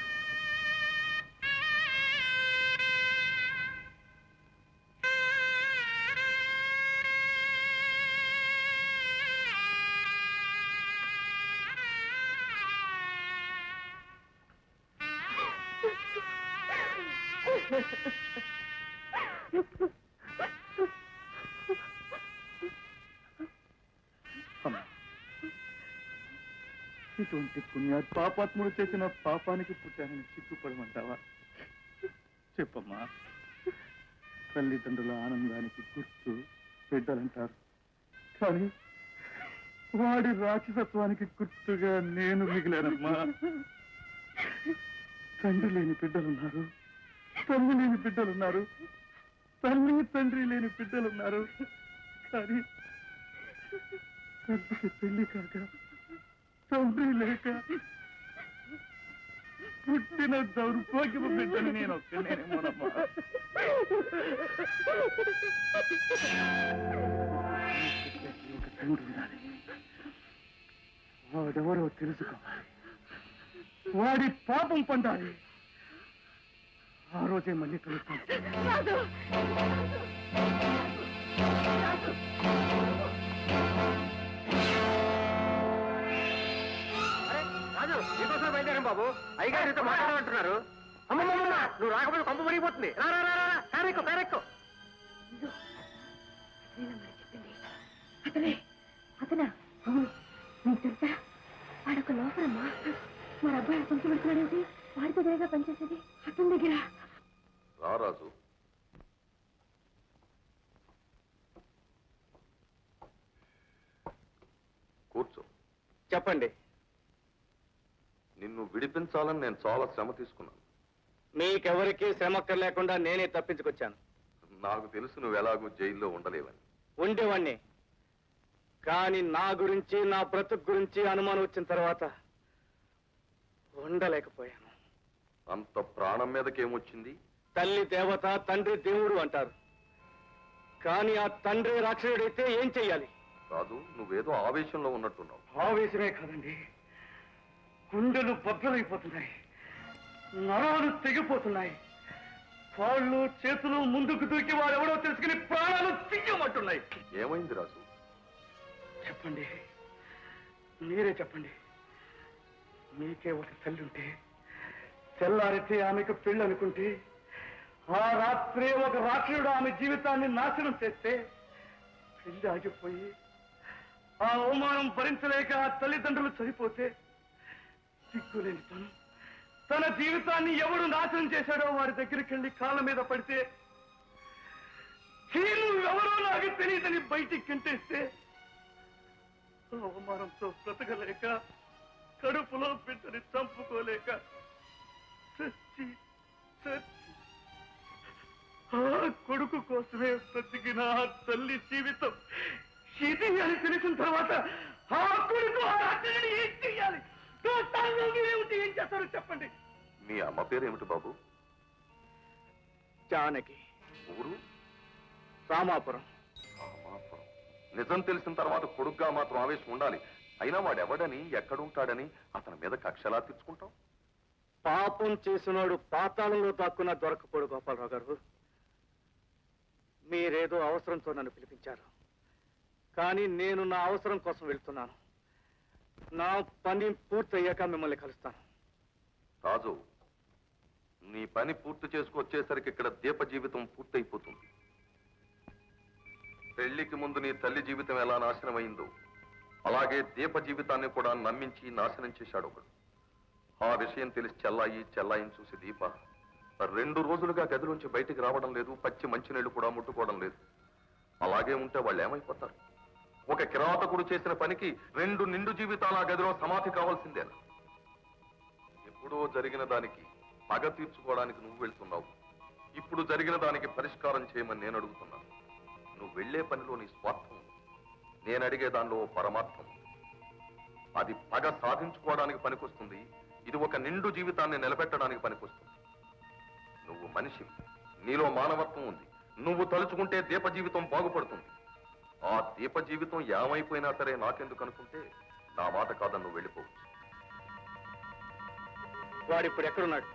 ఇటువంటి పాపాత్ముడు చేసిన పాపానికి పుట్టానని సిగ్గుపడమంటావా? చెప్పమ్మా. తల్లిదండ్రుల ఆనందానికి గుర్తు బిడ్డలంటారు, కానీ వాడి రాక్షసత్వానికి గుర్తుగా నేను మిగిలానమ్మా. తండ్రి లేని బిడ్డలున్నారు, తల్లి లేని బిడ్డలున్నారు, తల్లి తండ్రి లేని బిడ్డలున్నారు, కానీ తల్లికి పెళ్లి కాక తండ్రి లేక పుట్టిన దౌర్భాగ్యపు బిడ్డని నేను ఒక్కనేమోనమ్మా. ఒక తండ్రి ఉండాలి, వాడెవరో తెలుసుకోవాలి, వాడి పాపం పొందాలి. ఆ రోజే మళ్ళీ కలుస్తాను. రాజు, నీకోసం బయలుదేరాం బాబు. అయ్యగారు నీతో మాట్లాడమంటున్నారు. అమ్మమ్మ, నువ్వు రాకపోతే కొంప మునిగిపోతుంది. కారెక్కు. అతనా? అవును. నీకు తెలుసా, వాడొక లోపలమ్మా. మరి అబ్బాయి కొంచెం పెడుతున్నాడేమిటి? వాడితో దగ్గరగా పనిచేసేది అతని దగ్గర. రారాజు, కూర్చో. చెప్పండి. నిన్ను విడిపించాలని నేను చాలా శ్రమ తీసుకున్నాను. మీకెవరికీ శ్రమక్కర్ లేకుండా నేనే తప్పించుకొచ్చాను. నాకు తెలుసు నువ్వు ఎలాగూ జైల్లో ఉండలేవని. ఉండేవాణ్ణి, కానీ నా గురించి, నా బ్రతుకు గురించి అనుమానం వచ్చిన తర్వాత ఉండలేకపోయాను. అంత ప్రాణం మీదకేమొచ్చింది? తల్లి దేవత, తండ్రి దేవుడు అంటారు, కానీ ఆ తండ్రి రాక్షసుడైతే ఏం చెయ్యాలి? కాదు, నువ్వేదో ఆవేశంలో ఉన్నట్టున్నావు. ఆవేశమే కాదండి, గుండెలు బద్దలైపోతున్నాయి, నరాలు తెగిపోతున్నాయి, కాళ్ళు చేతులు ముందుకు దూకి వాడెవడో తెలుసుకుని ప్రాణాలు తీయమంటున్నాయి. ఏమైంది రాజు? చెప్పండి, మీరే చెప్పండి. మీకే ఒక తల్లి ఉంటే, తెల్లారితే ఆమెకు పెళ్ళి అనుకుంటే, ఆ రాత్రే ఒక రాక్షసుడు ఆమె జీవితాన్ని నాశనం చేస్తే, పెళ్లి ఆగిపోయి ఆ అవమానం భరించలేక ఆ తల్లిదండ్రులు చనిపోతే, సిగ్గులేని తన జీవితాన్ని ఎవడు నాశనం చేశాడో వారి దగ్గరికి వెళ్ళి కాళ్ళ మీద పడితే, ఎవరో నాకు తెలియదని బయటికి కంటేస్తే, అవమానంతో బ్రతకలేక, కడుపులో బిడ్డని చంపుకోలేక చచ్చి ఆ కొడుకు కోసమే బ్రతికిన ఆ తల్లి జీవితం ఇది అని తెలిసిన తర్వాత ఆ కొడుకు ఆ రాత్రిని ఏం చెయ్యాలి? దోస్తాల్లో మీరేమిటి ఏం చేస్తారో చెప్పండి. మీ అమ్మ పేరేమిటి బాబు? జానకి. ఊరు? రామాపురం. రామాపురం. నిజం తెలిసిన తర్వాత కొడుగ్గా మాత్రం ఆవేశం ఉండాలి. అయినా వాడెవడని ఎక్కడుంటాడని అతని మీద కక్షలా తెచ్చుకుంటాం. పాపం చేసినాడు పాతాళంలో దాక్కున్నా దొరకపోడు గోపాలరావు గారు. మీరేదో అవసరంతో నన్ను పిలిపించారు, కానీ నేను నా అవసరం కోసం వెళ్తున్నాను. నా పని పూర్తయ్యాక మిమ్మల్ని కలుస్తాను. రాజు, నీ పని పూర్తి చేసుకొచ్చేసరికి ఇక్కడ దీప జీవితం పూర్తయిపోతుంది. పెళ్లికి ముందు నీ తల్లి జీవితం ఎలా నాశనమైందో అలాగే దీప జీవితాన్ని కూడా నమ్మించి నాశనం చేశాడు ఒకడు. ఆ విషయం తెలిసి చెల్లాయిని చూసి దీప 2 రోజులుగా గదిలోంచి బయటికి రావడం లేదు, పచ్చి మంచినీళ్లు కూడా ముట్టుకోవడం లేదు. అలాగే ఉంటే వాళ్ళు ఏమైపోతారు? ఒక కిరాతకుడు చేసిన పనికి 2 నిండు జీవితాల గదిలో సమాధి కావాల్సిందేనా? ఎప్పుడో జరిగిన దానికి పగ తీర్చుకోవడానికి నువ్వు వెళ్తున్నావు. ఇప్పుడు జరిగిన దానికి పరిష్కారం చేయమని నేను అడుగుతున్నాను. నువ్వు వెళ్లే పనిలో నీ స్వార్థం ఉంది, నేను అడిగే దానిలో పరమార్థం ఉంది. అది పగ సాధించుకోవడానికి పనికొస్తుంది, ఇది ఒక నిండు జీవితాన్ని నిలబెట్టడానికి పనికొస్తుంది. నువ్వు మనిషి, నీలో మానవత్వం ఉంది. నువ్వు తలుచుకుంటే దీప జీవితం బాగుపడుతుంది. ఆ దీప జీవితం ఏమైపోయినా సరే నాకెందుకు అనుకుంటే నా మాట కాదని నువ్వు వెళ్ళిపోవచ్చు. వాడిప్పుడు ఎక్కడున్నాడు?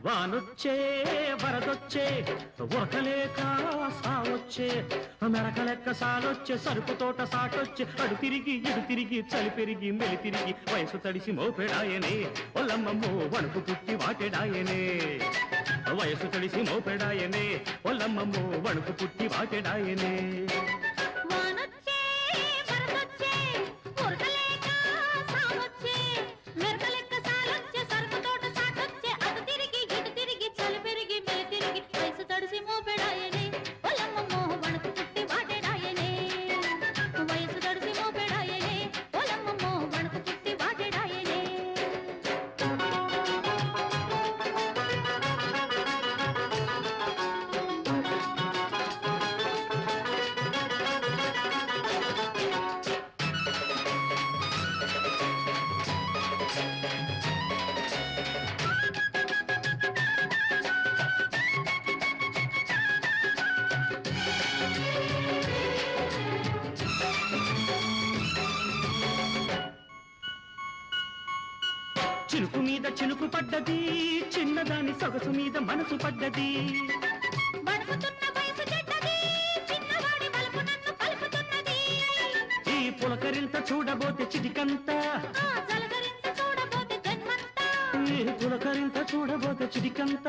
వానొచ్చే వరదొచ్చే ఉరకలేక సావొచ్చే మెరకలెక్క సాలొచ్చే సరుకు తోట సాటొచ్చే అడు తిరిగి ఇడు తిరిగి చలి పెరిగి మెలి తిరిగి వయసు తడిసి మోపెడాయనే ఒల్లమ్మమ్మో వణుకు పుట్టి వాటెడాయనే వయసు తడిసి మోపెడాయనే ఒల్లమ్మమ్మో వణుకు పుట్టి వాటెడాయనే చినుకు మీద చినుకు పడ్డది, చిన్నదాని సొగసు మీద మనసు పడ్డది. ఈ పులకరింత చూడబోతే చిటికంత, ఈ పులకరింత చూడబోతే చిటికంత.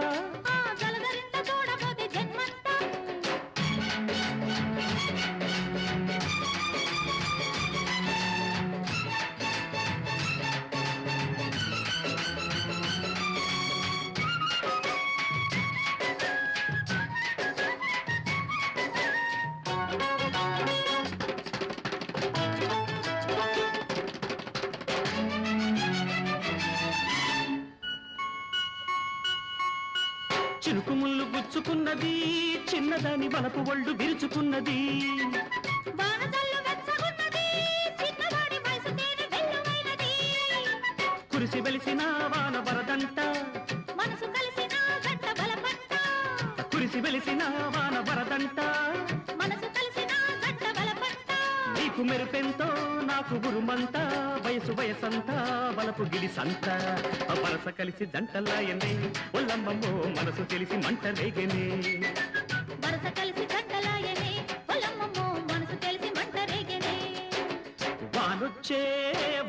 చినుకు ముళ్ళు గుచ్చుకున్నది, చిన్నదాని వలపు ఒళ్ళు విరుచుకున్నది. కురిసి వెలిసిన వాన వరదంట, కురిసి వెలిసిన వాన వరదంట. నీకు మెరుపెంతో నాకు గురుమంతా, వయసు వయసంతా వలపు గిలిసంత. వరస కలిసి జంటలాయనే ఒల్లమ్మమ్మో మనసు తెలిసి మంట రేగనే. వరస కలిసి జంటలాయనే ఒల్లమ్మమ్మో మనసు తెలిసి మంట రేగనే. వానొచ్చే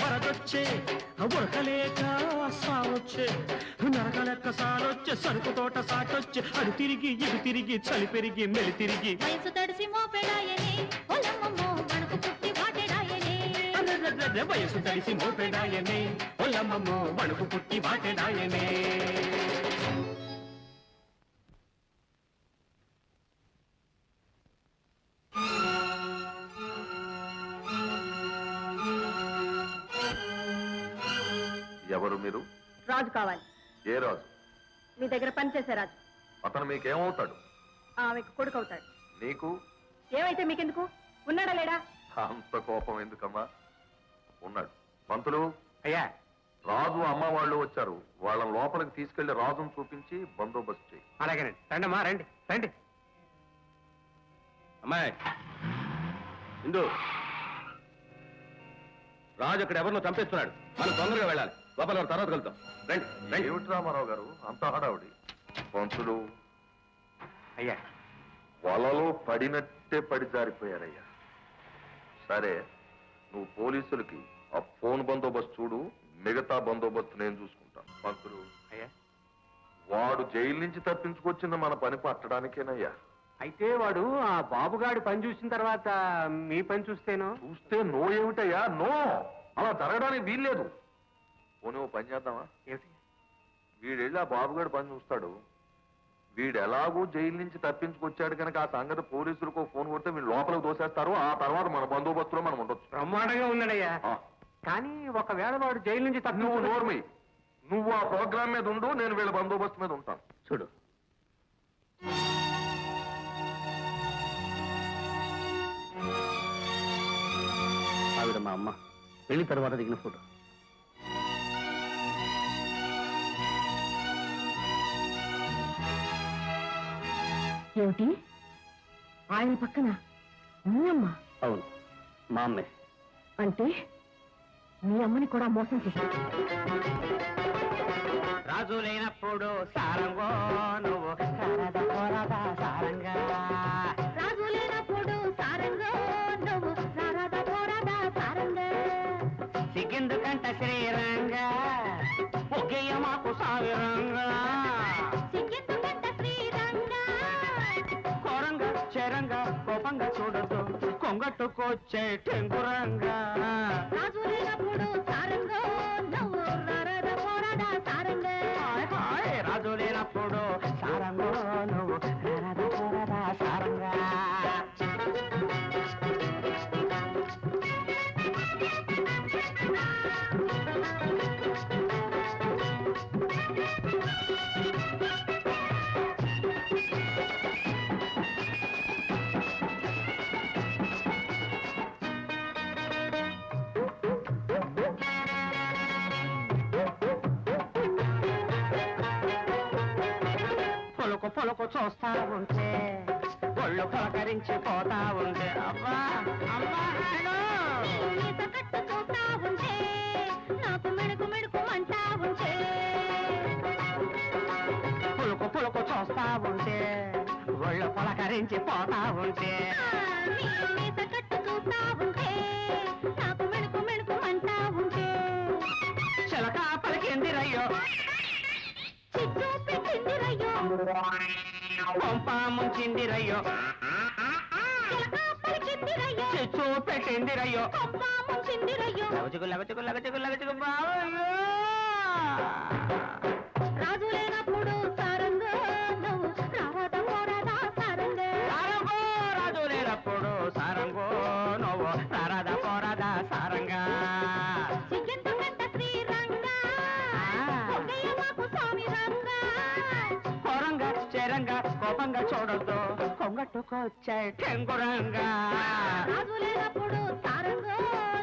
వరదొచ్చే ఉరకలేక సావొచ్చే నరకలెక్క సారొచ్చే సరుకు తోట సాటొచ్చే అడు తిరిగి ఇడు తిరిగి చలి పెరిగి మెలి తిరిగి వయసు తడిసి మోపెడాయనే ఒల్లమ్మమ్మో వణుకు పుట్టి వాటెడాయనే. అర్రె వయసు కలిసి మోపెడాయనే ఒల్లమ్మమ్మో వణుకు పుట్టి వాటెడాయనే ఎవరు మీరు? రాజు కావాలి. ఏ రాజు? మీ దగ్గర పనిచేసే రాజు. అతను మీకేమవుతాడు? ఆమెకు కొడుకు అవుతాడు. నీకు? ఏమైతే మీకెందుకు? ఉన్నాడా లేడా? అంత కోపం ఎందుకమ్మా? ఉన్నాడు. పంతులు అయ్యా, రాజు అమ్మ వాళ్ళు వచ్చారు. వాళ్ళ లోపలికి తీసుకెళ్లి రాజును చూపించి బందోబస్తు చేయి. అలాగేనండి. రండమ్మా, రండి రండి. అమ్మాయి ఇందు, రాజు అక్కడ ఎవరినో చంపేస్తున్నాడు. మనం తొందరగా వెళ్ళాలి. లోపల తర్వాత కలుద్దాం. రండి రండి. ఏమిటి రామారావు గారు అంత హడావుడి? పంతులు అయ్యా, వలలో పడినట్టే పడి జారిపోయారయ్యా. సరే, నువ్వు పోలీసులకి ఆ ఫోన్ బందోబస్తు చూడు, మిగతా బందోబస్తు నేను చూసుకుంటాను. పంతులు అయ్యా, వాడు జైలు నుంచి తప్పించుకొచ్చింది మన పని పట్టడానికేనయ్యా. అయితే వాడు ఆ బాబుగాడి పని చూసిన తర్వాత మీ పని చూస్తేనో? చూస్తే నో ఏమిటయ్యా? నో, అలా జరగడానికి వీల్లేదు. పోనీ ఓ పని చేద్దామా? ఏమిటి? వీడెళ్ళి ఆ బాబుగాడి పని చూస్తాడు. వీడు ఎలాగూ జైలు నుంచి తప్పించుకొచ్చాడు కనుక ఆ సంగతి పోలీసులకు ఫోన్ కొడితే వీళ్ళు లోపలికి దోసేస్తారు. ఆ తర్వాత మన బందోబస్తులో మనం ఉండొచ్చు. బ్రహ్మాండంగా ఉన్నాడయ్యా. కానీ ఒకవేళ వాడు జైలు నుంచి నువ్వు నోర్మి, నువ్వు ఆ ప్రోగ్రామ్ మీద ఉండు, నేను వీళ్ళ బందోబస్తు మీద ఉంటాను. చూడు, ఆవిడ మా అమ్మ పెళ్లి తర్వాత దిగిన ఫోటో. ఏమిటి? ఆయన పక్కన మీ అమ్మ? అవును, మా అమ్మే. అంటే మీ అమ్మని కూడా మోసం చేశారు. రాజు లేనప్పుడు సారంగో నువ్వు సారద పోరాదా సారంగా. రాజు లేనప్పుడు సారంగో నువ్వు సారద పోరాదా సారంగా. సిగ్గెందుకంట శ్రీరంగా ఒగ్గయ్య మాకు సావిరంగా. సిగ్గెందుకంట శ్రీరంగా కోరంగా చెరంగా కోపంగా చూడదు కొంగట్టుకొచ్చే టెంగురంగా. రాజు లేనప్పుడు సారంగో నువ్వు సారద పోరాదా సారంగా. రాజు లేనప్పుడు సారంగో నువ్వు సారద పోరాదా సారంగా. పొలకు పొలకు చూస్తా ఉంటే ఒళ్ళు పలకరించిపోతా ఉంటే అబ్బా అమ్మా ఈత కట్టు చూస్తా ఉంటే నాకు మెడుకు మెడుకు అంటా ఉంటే. పులుకు పులుకు చూస్తా ఉంటే ఒళ్ళు పలకరించిపోతా ఉంటే. ఈత కట్టు చూస్తా ఉంటే నాకు మెడుకు మెడుకు అంటా ఉంటే. చిలక పలికిందిరయ్యో చిచ్చు పెట్టిందిరయ్యో పంప ముంచిందిరయ్యో చిలక పలికిందిరయ్యో చిచ్చు పెట్టిందిరయ్యో పంప ముంచిందిరయ్యో. లవచుకు లవచుకు లవచుకు లవచుకు బావయ్యో. రాజు లేనప్పుడు సారంగో నువ్వు రావద పోరాదా సారంగా. సారంగో రాజు లేనప్పుడు సారంగో నువ్వు సారద పోరదా సారంగా. సిగ్గెందుకంట శ్రీరంగా ఒగ్గయ్య మాకు స్వామి రంగా. కోరంగా చెరంగా కోపంగా చూడొద్దు కొంగట్టుకొచ్చే టెంగురంగా. రాజు లేనప్పుడు సారంగో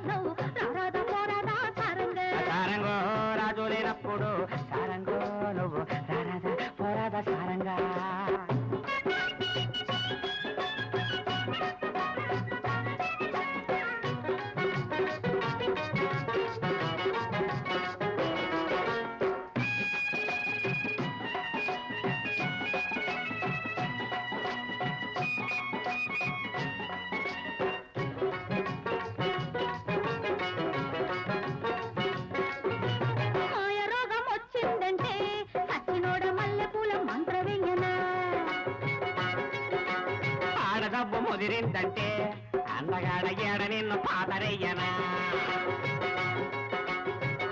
నువ్వు రారాద పోరాదా సారంగా. సారంగో రాజు లేనప్పుడు సారంగో నువ్వు సారద పోరాద సారంగా. మాయ రోగం వచ్చిందంటే సచ్చినోడ మల్లెపూల మంత్రవెయ్యనా. ఆడదబ్బు ముదిరిందంటే అందగాడ ఏడ నిన్ను పాతరయ్యనా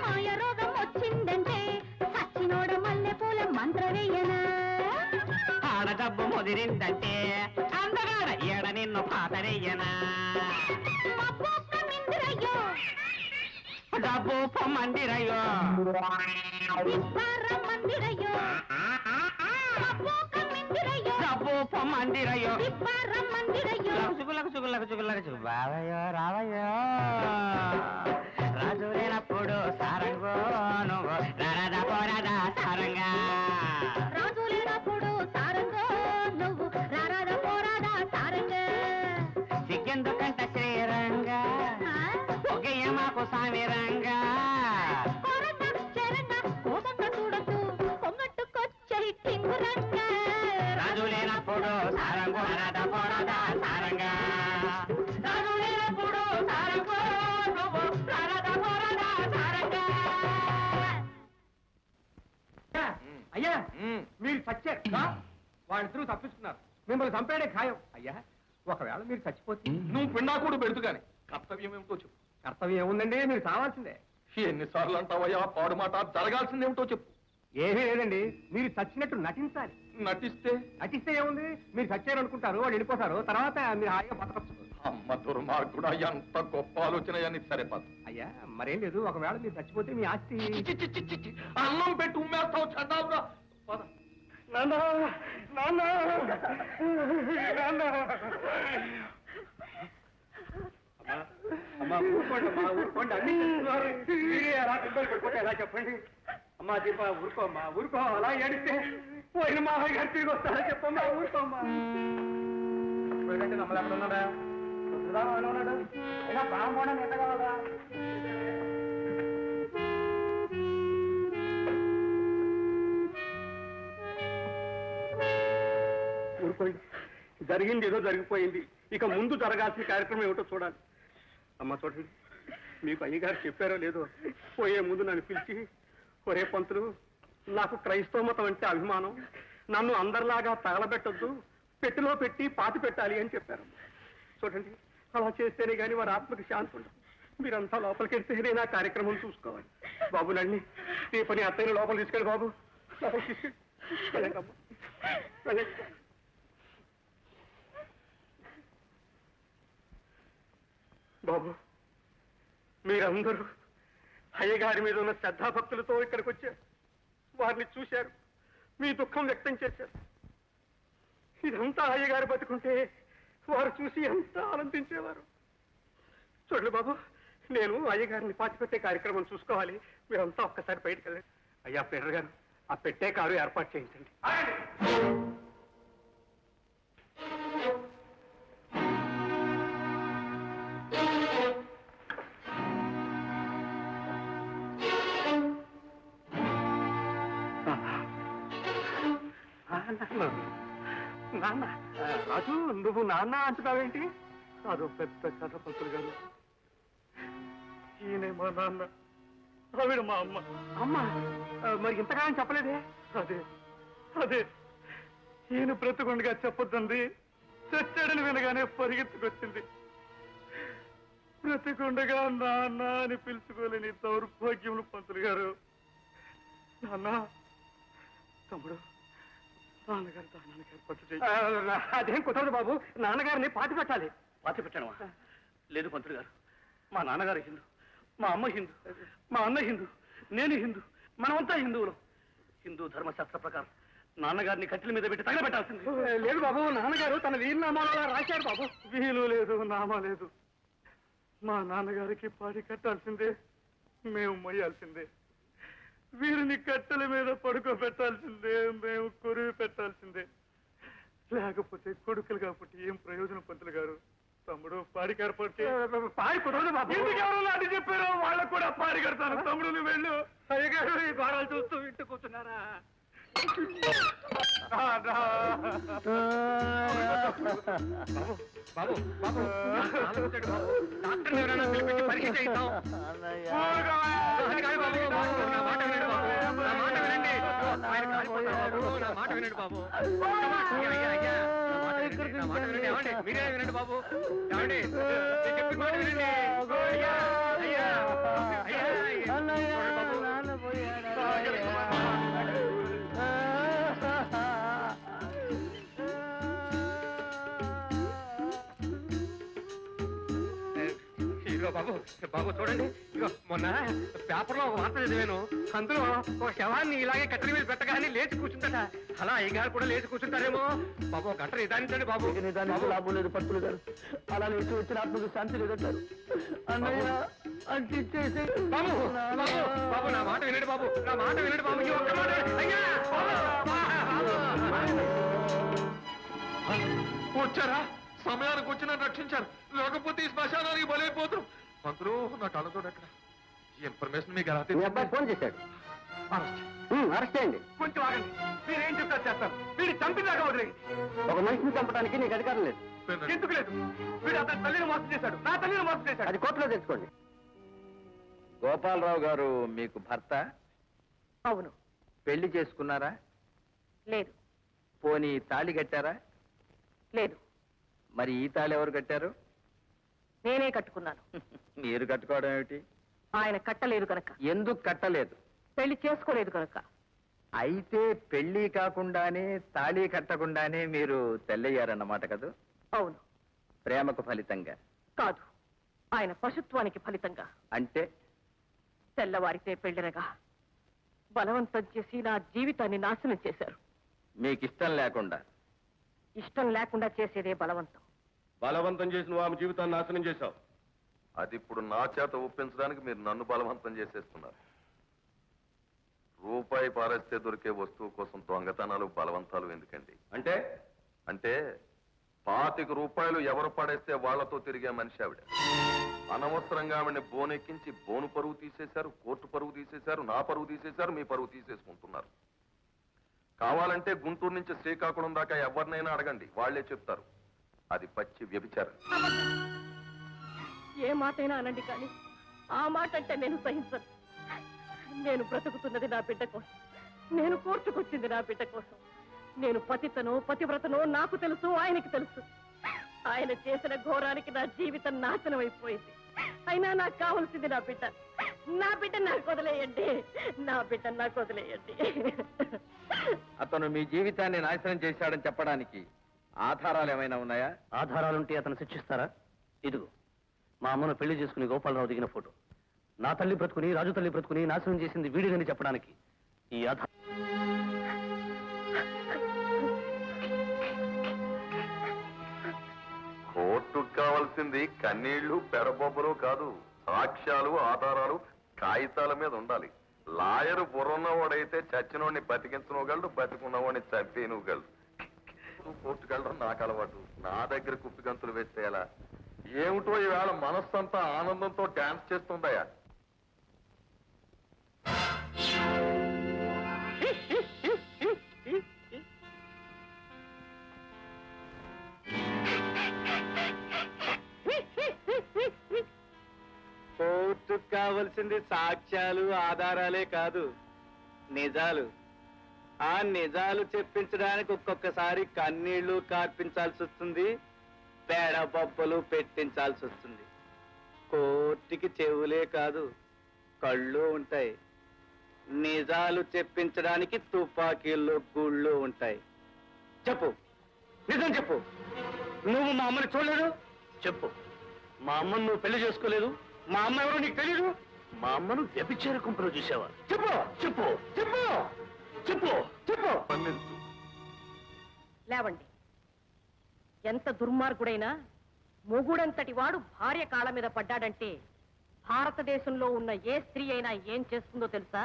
మాయ రోగం వచ్చిందంటే సచ్చినోడ మల్లె పూల మంత్రవేయనా ఆడ డబ్బు ముదిరిందంటే అందగాడ ఏడ నిన్ను పాతరయ్యనా మబ్బొక్క మిందిరయ్యో డబ్బు పొమ్మందిరయ్యో విప్పార మందిరయ్యో మబ్బొక్క మిందిరయ్యో డబ్బు పొమ్మందిరయ్యో విప్పార మందిరయ్యో చుగులకు బావయ్యో రావయ్యో రాజు లేనప్పుడు సారంగో నువ్వు రారాదా పోరాదా సారంగా రాజు లేనప్పుడు సారంగో నువ్వు రారాదా పోరాదా సారంగా సిగ్గెందుకంట శ్రీరంగా ఒగ్గయ్య మాకు సామిరంగా కొరంగ చెరంగ కోదంగ చూడద్దు కొంగట్టుకొచ్చే టింగురంగా రాజు లేనప్పుడు సారంగో రారాదా పోరాదా సారంగా రాజు లేనప్పుడు సారంగో నువ్వు రారాదా పోరాదా సారంగా అయ్యా మీరు చచ్చారు వాళ్ళిద్దరూ తప్పించుకున్నారు మిమ్మల్ని చంపేడే ఖాయం అయ్యా ఒకవేళ మీరు చచ్చిపోతే నువ్వు పిండాకుడు పెడుతు గాని కర్తవ్యం ఏమిటో చెప్పు. కర్తవ్యం ఏముందండి మీరు చావాల్సిందే ఎన్నిసార్లు అంటావయ్యా పాడు మాట జరగాల్సిందేమిటో చెప్పు. ఏమీ లేదండి మీరు చచ్చినట్టు నటించాలి నటిస్తే నటిస్తే ఏముంది మీరు చచ్చారు అనుకుంటారు వాళ్ళు వెళ్ళిపోతారు తర్వాత మీరు హాయిగా బతకచ్చు అమ్మ దుర్మార్గుడా ఎంత గొప్ప ఆలోచన అని సరే పద. అయ్యా మరేం లేదు ఒకవేళ మీరు చచ్చిపోతే మీ ఆస్తి చి, చి, చి, చి, చి. అన్నం పెట్టి ఉమ్మేస్తావు చండాలురా. పద. నాన్న నాన్న నాన్న అమ్మా ఊరుకోండి అమ్మా ఊరుకోండి అన్ని చెప్తున్నారు. మీరే అలా ఇబ్బంది పడిపోతే ఎలా చెప్పండి అమ్మా దీప ఊరుకోమ్మా ఊరుకో అలా ఏడిస్తే పోయిన మామయ్య గారు తిరిగి వస్తారా చెప్పమ్మా ఊరుకోమ్మా పోయినట్టు నమ్మలు ఎక్కడ ఉన్నాడా ఎలా ఉన్నాడు అయినా ప్రాణం పోవడానికి ఎంత కావాలా ఊరుకోండి జరిగింది ఏదో జరిగిపోయింది ఇక ముందు జరగాల్సిన కార్యక్రమం ఏమిటో చూడాలి అమ్మ చూడండి మీకు అయ్యగారు చెప్పారో లేదో పోయే ముందు నన్ను పిలిచి ఒరే పంతులు నాకు క్రైస్తవ మతం అంటే అభిమానం నన్ను అందరిలాగా తగలబెట్టొద్దు పెట్టిలో పెట్టి పాతి పెట్టాలి అని చెప్పారు చూడండి అలా చేస్తేనే కానీ వారి ఆత్మకి శాంతి ఉండదు మీరంతా లోపలికి వెళ్తేనే నా కార్యక్రమం చూసుకోవాలి బాబు నన్ను ఈ పని అత్తయ్య లోపల తీసుకెళ్ళి బాబు లోపలికి తీసుకెళ్ళి వెళ్ళండి అమ్మ. వెళ్ళండి. బాబు మీరందరూ అయ్యగారి మీద ఉన్న శ్రద్ధాభక్తులతో ఇక్కడికి వచ్చారు వారిని చూశారు మీ దుఃఖం వ్యక్తం చేశారు ఇదంతా అయ్యగారు బతుకుంటే వారు చూసి ఎంత ఆనందించేవారు చూడండి బాబు నేను అయ్యగారిని పాతిపెట్టే కార్యక్రమం చూసుకోవాలి మీరంతా ఒక్కసారి బయటకు వెళ్ళండి అయ్యా పీటర్ గారు ఆ పెట్టే కారు ఏర్పాటు చేయించండి నాన్న రాజు నువ్వు నాన్న అంటున్నావేంటి అదో పెద్ద కథ పంతులు గారు ఈయనే మా నాన్న ఆవిడ మా అమ్మ అమ్మ మరి ఇంతకాలం చెప్పలేదే అదే అదే ఈయన బ్రతుకుండగా చెప్పొద్దండి చచ్చాడని వినగానే పరిగెత్తుకొచ్చింది బ్రతికుండగా నాన్న అని పిలుచుకోలేని దౌర్భాగ్యములు పంతులు గారు నాన్న తమ్ముడు నాన్నగారు దానానికి ఏర్పాటు చేయి అదేం కుదరదు బాబు నాన్నగారిని పాతి పెట్టాలి పాతి పెట్టాను లేదు పంతులు గారు మా నాన్నగారు హిందూ మా అమ్మ హిందూ మా అన్న హిందూ నేను హిందూ మనమంతా హిందువులు హిందూ ధర్మశాస్త్ర ప్రకారం నాన్నగారిని కట్టెల మీద పెట్టి తగలబెట్టాల్సింది లేదు బాబు నాన్నగారు తన వీరునామాలలో రాశారు బాబు వీలు లేదు నామా లేదు మా నాన్నగారికి పాడి కట్టాల్సిందే మేము మొయ్యాల్సిందే వీరిని కట్టెల మీద పడుకోబెట్టాల్సిందే మేము కొరివి పెట్టాల్సిందే లేకపోతే కొడుకులు కాబట్టి ఏం ప్రయోజనం పంతులు గారు తమ్ముడు పాడి ఏర్పాటు పాడి కుదరదు బాబు ఎవరు నాటి చెప్పారో వాళ్ళకు కూడా పాడి కడతాను తమ్ముడు నువ్వు వెళ్ళు అయ్యగారు ఈ ద్వారాలు చూస్తూ ఇంటి కూర్చున్నారా బాబు బాబు డాక్టర్ ఎవరైనా పిలిపించి పరీక్ష చేయిద్దాం. అది కాదు బాబు, నా మాట వినండి బాబు, నా మాట వినండి. ఆయన కాలిపోతారు బాబు. నా మాట వినండి బాబు. అయ్యా, అయ్యా, నా మాట వినండి, నా మాట వినండి. ఏమండి? మీరే వినండి బాబు. ఏమండి? నేను చెప్పిన మాట వినండి. అయ్యా, అయ్యా, అయ్యా, చూడండి బాబు. ఇదిగో బాబు, బాబు చూడండి. ఇదిగో మొన్న పేపర్లో ఒక వార్త చదివాను. అందులో ఒక శవాన్ని ఇలాగే కట్టెల మీద పెట్టగానే లేచి కూర్చుందట. అలా అయ్యగారు కూడా లేచి కూర్చుంటారేమో. బాబు ఒక గంట నిదానించండి బాబు. నిదానికి లాభం లేదు పంతులు గారు. అలా లేచి వచ్చిన ఆత్మకు శాంతి లేదంటారు. అన్నయ్య అంటించేసి బాబు, బాబు, బాబు నా మాట వినండి బాబు. నా మాట వినండి బాబు. ఈ ఒక్క మాట వినండి. అయ్యా, వచ్చారా? సమయానికి వచ్చి నన్ను రక్షించారు. లేకపోతే ఈ శ్మశానానికి బలైపోతాం. మంత్రులు నా కళ్ళతో ఎక్కడ ఈ ఇన్ఫర్మేషన్ మీకు ఎలా మీ అబ్బాయి ఫోన్ చేశాడు. అరెస్ట్ చేయండి. కొంచెం ఆగండి. మీరేం చెప్తారు చేస్తారు. వీడి చంపిదాకా వదిలేదు. ఒక మనిషిని చంపడానికి నీకు అధికారం లేదు. ఎందుకు లేదు? వీడు అతని తల్లిని మోసం చేశాడు. నా తల్లిని మోసం చేశాడు. అది కోర్టులో తెచ్చుకోండి. గోపాలరావు గారు మీకు భర్త? అవును. పెళ్లి చేసుకున్నారా? లేదు. పోనీ తాళి కట్టారా? లేదు. మరి ఈ తాళి ఎవరు కట్టారు? నేనే కట్టుకున్నాను. మీరు కట్టుకోవడం ఏమిటి? ఆయన కట్టలేదు కనుక. ఎందుకు కట్టలేదు? పెళ్లి చేసుకోలేదు కనుక. అయితే పెళ్లి కాకుండానే తాళి కట్టకుండానే మీరు తెల్లయ్యారన్నమాట కదూ? అవును. ప్రేమకు ఫలితంగా కాదు, ఆయన పశుత్వానికి ఫలితంగా. అంటే? తెల్లవారితే పెళ్లినగా బలవంతం చేసి నా జీవితాన్ని నాశనం చేశారు. మీకు ఇష్టం లేకుండా? ఇష్టం లేకుండా చేసేదే బలవంతం. బలవంతం చేసిన ఆమె జీవితాన్ని నాశనం చేశావు. అది ఇప్పుడు నా చేత ఒప్పించడానికి మీరు నన్ను బలవంతం చేసేస్తున్నారు. రూపాయి పారేస్తే దొరికే వస్తువు కోసం దొంగతనాలు బలవంతాలు ఎందుకండి? అంటే అంటే 25 రూపాయలు ఎవరు పడేస్తే వాళ్లతో తిరిగే మనిషి ఆవిడ. అనవసరంగా ఆవిడని బోనెక్కించి బోను పరువు తీసేశారు, కోర్టు పరువు తీసేశారు, నా పరువు తీసేశారు, మీ పరువు తీసేసుకుంటున్నారు. కావాలంటే గుంటూరు నుంచి శ్రీకాకుళం దాకా ఎవరినైనా అడగండి, వాళ్లే చెప్తారు. అది పచ్చి వ్యభిచారం. ఏ మాటైనా అనండి, కానీ ఆ మాట అంటే నేను సహించను. నేను బ్రతుకుతున్నది నా బిడ్డ కోసం. నేను కోర్టుకొచ్చింది నా బిడ్డ కోసం. నేను పతితనో పతివ్రతనో నాకు తెలుసు, ఆయనకి తెలుసు. ఆయన చేసిన ఘోరానికి నా జీవితం నాశనం అయిపోయింది. అయినా నాకు కావాల్సింది నా బిడ్డ. నా బిడ్డ నాకు వదిలేయండి. నా బిడ్డ నాకు వదిలేయండి. అతను మీ జీవితాన్ని నాశనం చేశాడని చెప్పడానికి ఆధారాలు ఏమైనా ఉన్నాయా? ఆధారాలుంటే అతను శిక్షిస్తారా? ఇదిగో మా అమ్మను పెళ్లి చేసుకుని గోపాలరావు దిగిన ఫోటో. నా తల్లి బ్రతుకుని, రాజు తల్లి బ్రతుకుని నాశనం చేసింది వీడిదని చెప్పడానికి ఈ ఆధారం. కోర్టుకు కావాల్సింది కన్నీళ్లు పెడబొబ్బలు కాదు, సాక్ష్యాలు, ఆధారాలు కాగితాల మీద ఉండాలి. లాయరు బుర్రన్నవాడైతే చచ్చినోడిని బతికించనగలడు, బతికున్నవాడిని చంపేనుగలడు. కోర్టుకెళ్ళడం నాకు అలవాటు. నా దగ్గర కుప్పిగంతులు వేస్తే ఎలా? ఏమిటో ఈవేళ మనస్సంతా ఆనందంతో డాన్స్ చేస్తుందయా. కోర్టుకు కావలసింది సాక్ష్యాలు, ఆధారాలే కాదు, నిజాలు. ఆ నిజాలు చెప్పించడానికి ఒక్కొక్కసారి కన్నీళ్లు కార్పించాల్సి వస్తుంది, పేడపప్పులు పెట్టించాల్సి వస్తుంది. కోర్టుకి చెవులే కాదు, కళ్ళు ఉంటాయి. నిజాలు చెప్పించడానికి తుపాకీల్లో గుళ్ళు ఉంటాయి. చెప్పు, నిజం చెప్పు. నువ్వు మా అమ్మని చూడలేదు? చెప్పు, మా అమ్మను నువ్వు పెళ్లి చేసుకోలేదు? మా అమ్మ ఎవరో నీకు తెలీదు? మా అమ్మను వ్యభిచార కుంపలో చూసావా? చెప్పు చెప్పు చెప్పు చెప్పు చెప్పు. లేవండి. ఎంత దుర్మార్గుడైనా మొగుడంతటి వాడు భార్య కాళ్ళ మీద పడ్డాడంటే భారతదేశంలో ఉన్న ఏ స్త్రీ అయినా ఏం చేస్తుందో తెలుసా?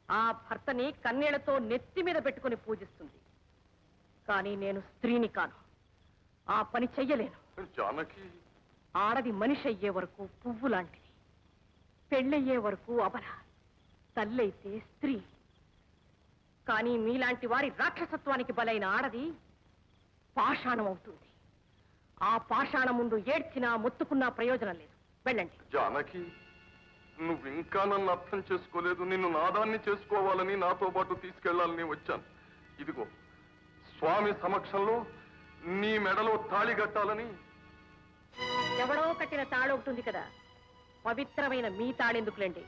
ఆ భర్తని కన్నీళ్లతో నెత్తి మీద పెట్టుకుని పూజిస్తుంది. కానీ నేను స్త్రీని కాను, ఆ పని చెయ్యలేను. జానకి, ఆడది మనిషి అయ్యే వరకు పువ్వు లాంటిది, పెళ్ళయ్యే వరకు అబల, తల్లైతే స్త్రీ. కానీ మీలాంటి వారి రాక్షసత్వానికి బలైన ఆడది పాషాణం అవుతుంది. ఆ పాషాణం ముందు ఏడ్చినా మొత్తుకున్నా ప్రయోజనం లేదు. వెళ్ళండి. జానకి, నువ్వు ఇంకా నన్ను అర్థం చేసుకోలేదు. నిన్ను నాదాన్ని చేసుకోవాలని, నాతో పాటు తీసుకెళ్లాలని వచ్చాను. ఇదిగో స్వామి సమక్షంలో నీ మెడలో తాళి కట్టాలని. ఎవడో కట్టిన తాళి ఒకటి కదా, పవిత్రమైన మీ తాళెందుకులేండి.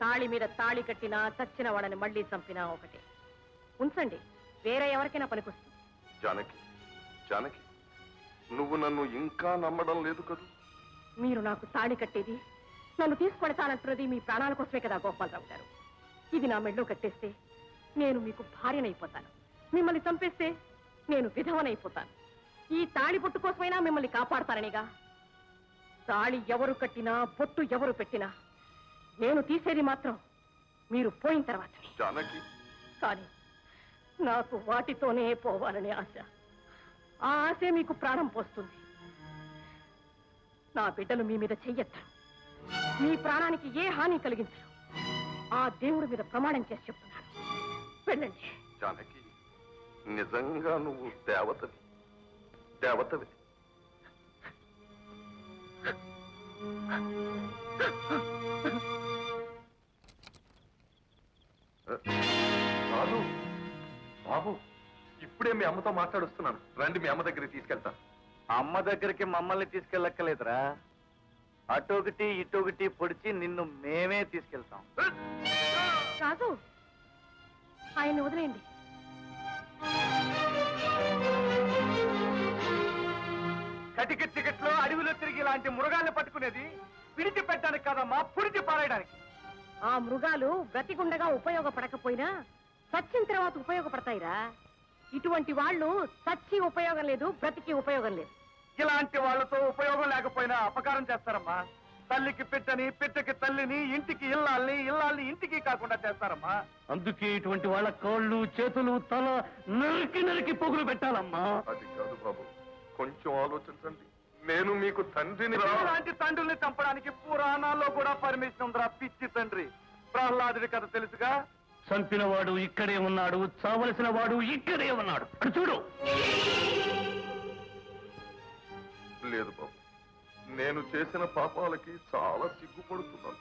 తాళి మీద తాళి కట్టినా, చచ్చిన వాళ్ళని మళ్ళీ చంపినా ఒకటే. ఉంచండి, వేరే ఎవరికైనా పనికొస్తుంది. జానకి, జానకి, నువ్వు నన్ను ఇంకా నమ్మడం లేదు కదూ? మీరు నాకు తాళి కట్టేది, నన్ను తీసుకెడతానంటున్నది మీ ప్రాణాల కోసమే కదా గోపాలరావు గారు. ఇది నా మెడలో కట్టేస్తే నేను మీకు భార్యనైపోతాను, మిమ్మల్ని చంపేస్తే నేను విధవనైపోతాను. ఈ తాళి బొట్టు కోసమైనా మిమ్మల్ని కాపాడతాననిగా. తాళి ఎవరు కట్టినా, బొట్టు ఎవరు పెట్టినా నేను తీసేది మాత్రం మీరు పోయిన తర్వాత. జానకి, కానీ నాకు వాటితోనే పోవాలనే ఆశ. ఆ ఆశే మీకు ప్రాణం పోస్తుంది. నా బిడ్డలు మీ మీద చెయ్యొచ్చు, మీ ప్రాణానికి ఏ హాని కలిగించరు. ఆ దేవుడి మీద ప్రమాణం చేసి చెప్తున్నాను, వెళ్ళండి. జానకి, నిజంగా నువ్వు దేవతవి, దేవతవి. బాబు, బాబు, ఇప్పుడే మీ అమ్మతో మాట్లాడుస్తున్నాను. రండి, మీ అమ్మ దగ్గరికి తీసుకెళ్తాను. అమ్మ దగ్గరికి మమ్మల్ని తీసుకెళ్ళక్కలేదురా, అటొకటి ఇటొకటి పొడిచి నిన్ను మేమే తీసుకెళ్తాం. రాజు, ఆయన్ని వదిలేయండి. కటికి టికెట్లో అడవిలో తిరిగి ఇలాంటి మృగాల్ని పట్టుకునేది విడిచిపెట్టడానికి కాదమ్మా, పుడిచి పారేయడానికి. ఆ మృగాలు బ్రతికుండగా ఉపయోగపడకపోయినా చచ్చిన తర్వాత ఉపయోగపడతాయిరా. ఇటువంటి వాళ్ళు చచ్చి ఉపయోగం లేదు, బ్రతికి ఉపయోగం లేదు. ఇలాంటి వాళ్ళతో ఉపయోగం లేకపోయినా అపకారం చేస్తారమ్మా. తల్లికి పెట్టని, పెట్టకి తల్లిని, ఇంటికి ఇల్లాల్ని, ఇల్లాల్ని ఇంటికి కాకుండా చేస్తారమ్మా. అందుకే ఇటువంటి వాళ్ళ కాళ్ళు, చేతులు, తల నరికి నరికి పొగులు పెట్టాలమ్మా. అది కాదు బాబు, కొంచెం ఆలోచించండి. నేను మీకు తండ్రిని. ఇలాంటి తండ్రుల్ని చంపడానికి పురాణాల్లో కూడా పర్మిషన్ ఉందిరా పిచ్చి తండ్రి. ప్రహ్లాదుడి కథ తెలుసుగా. చంపిన వాడు ఇక్కడే ఉన్నాడు, చావలసిన వాడు ఇక్కడే ఉన్నాడు. అటు చూడు. లేదు బాబు, నేను చేసిన పాపాలకి చాలా సిగ్గుపడుతున్నాను.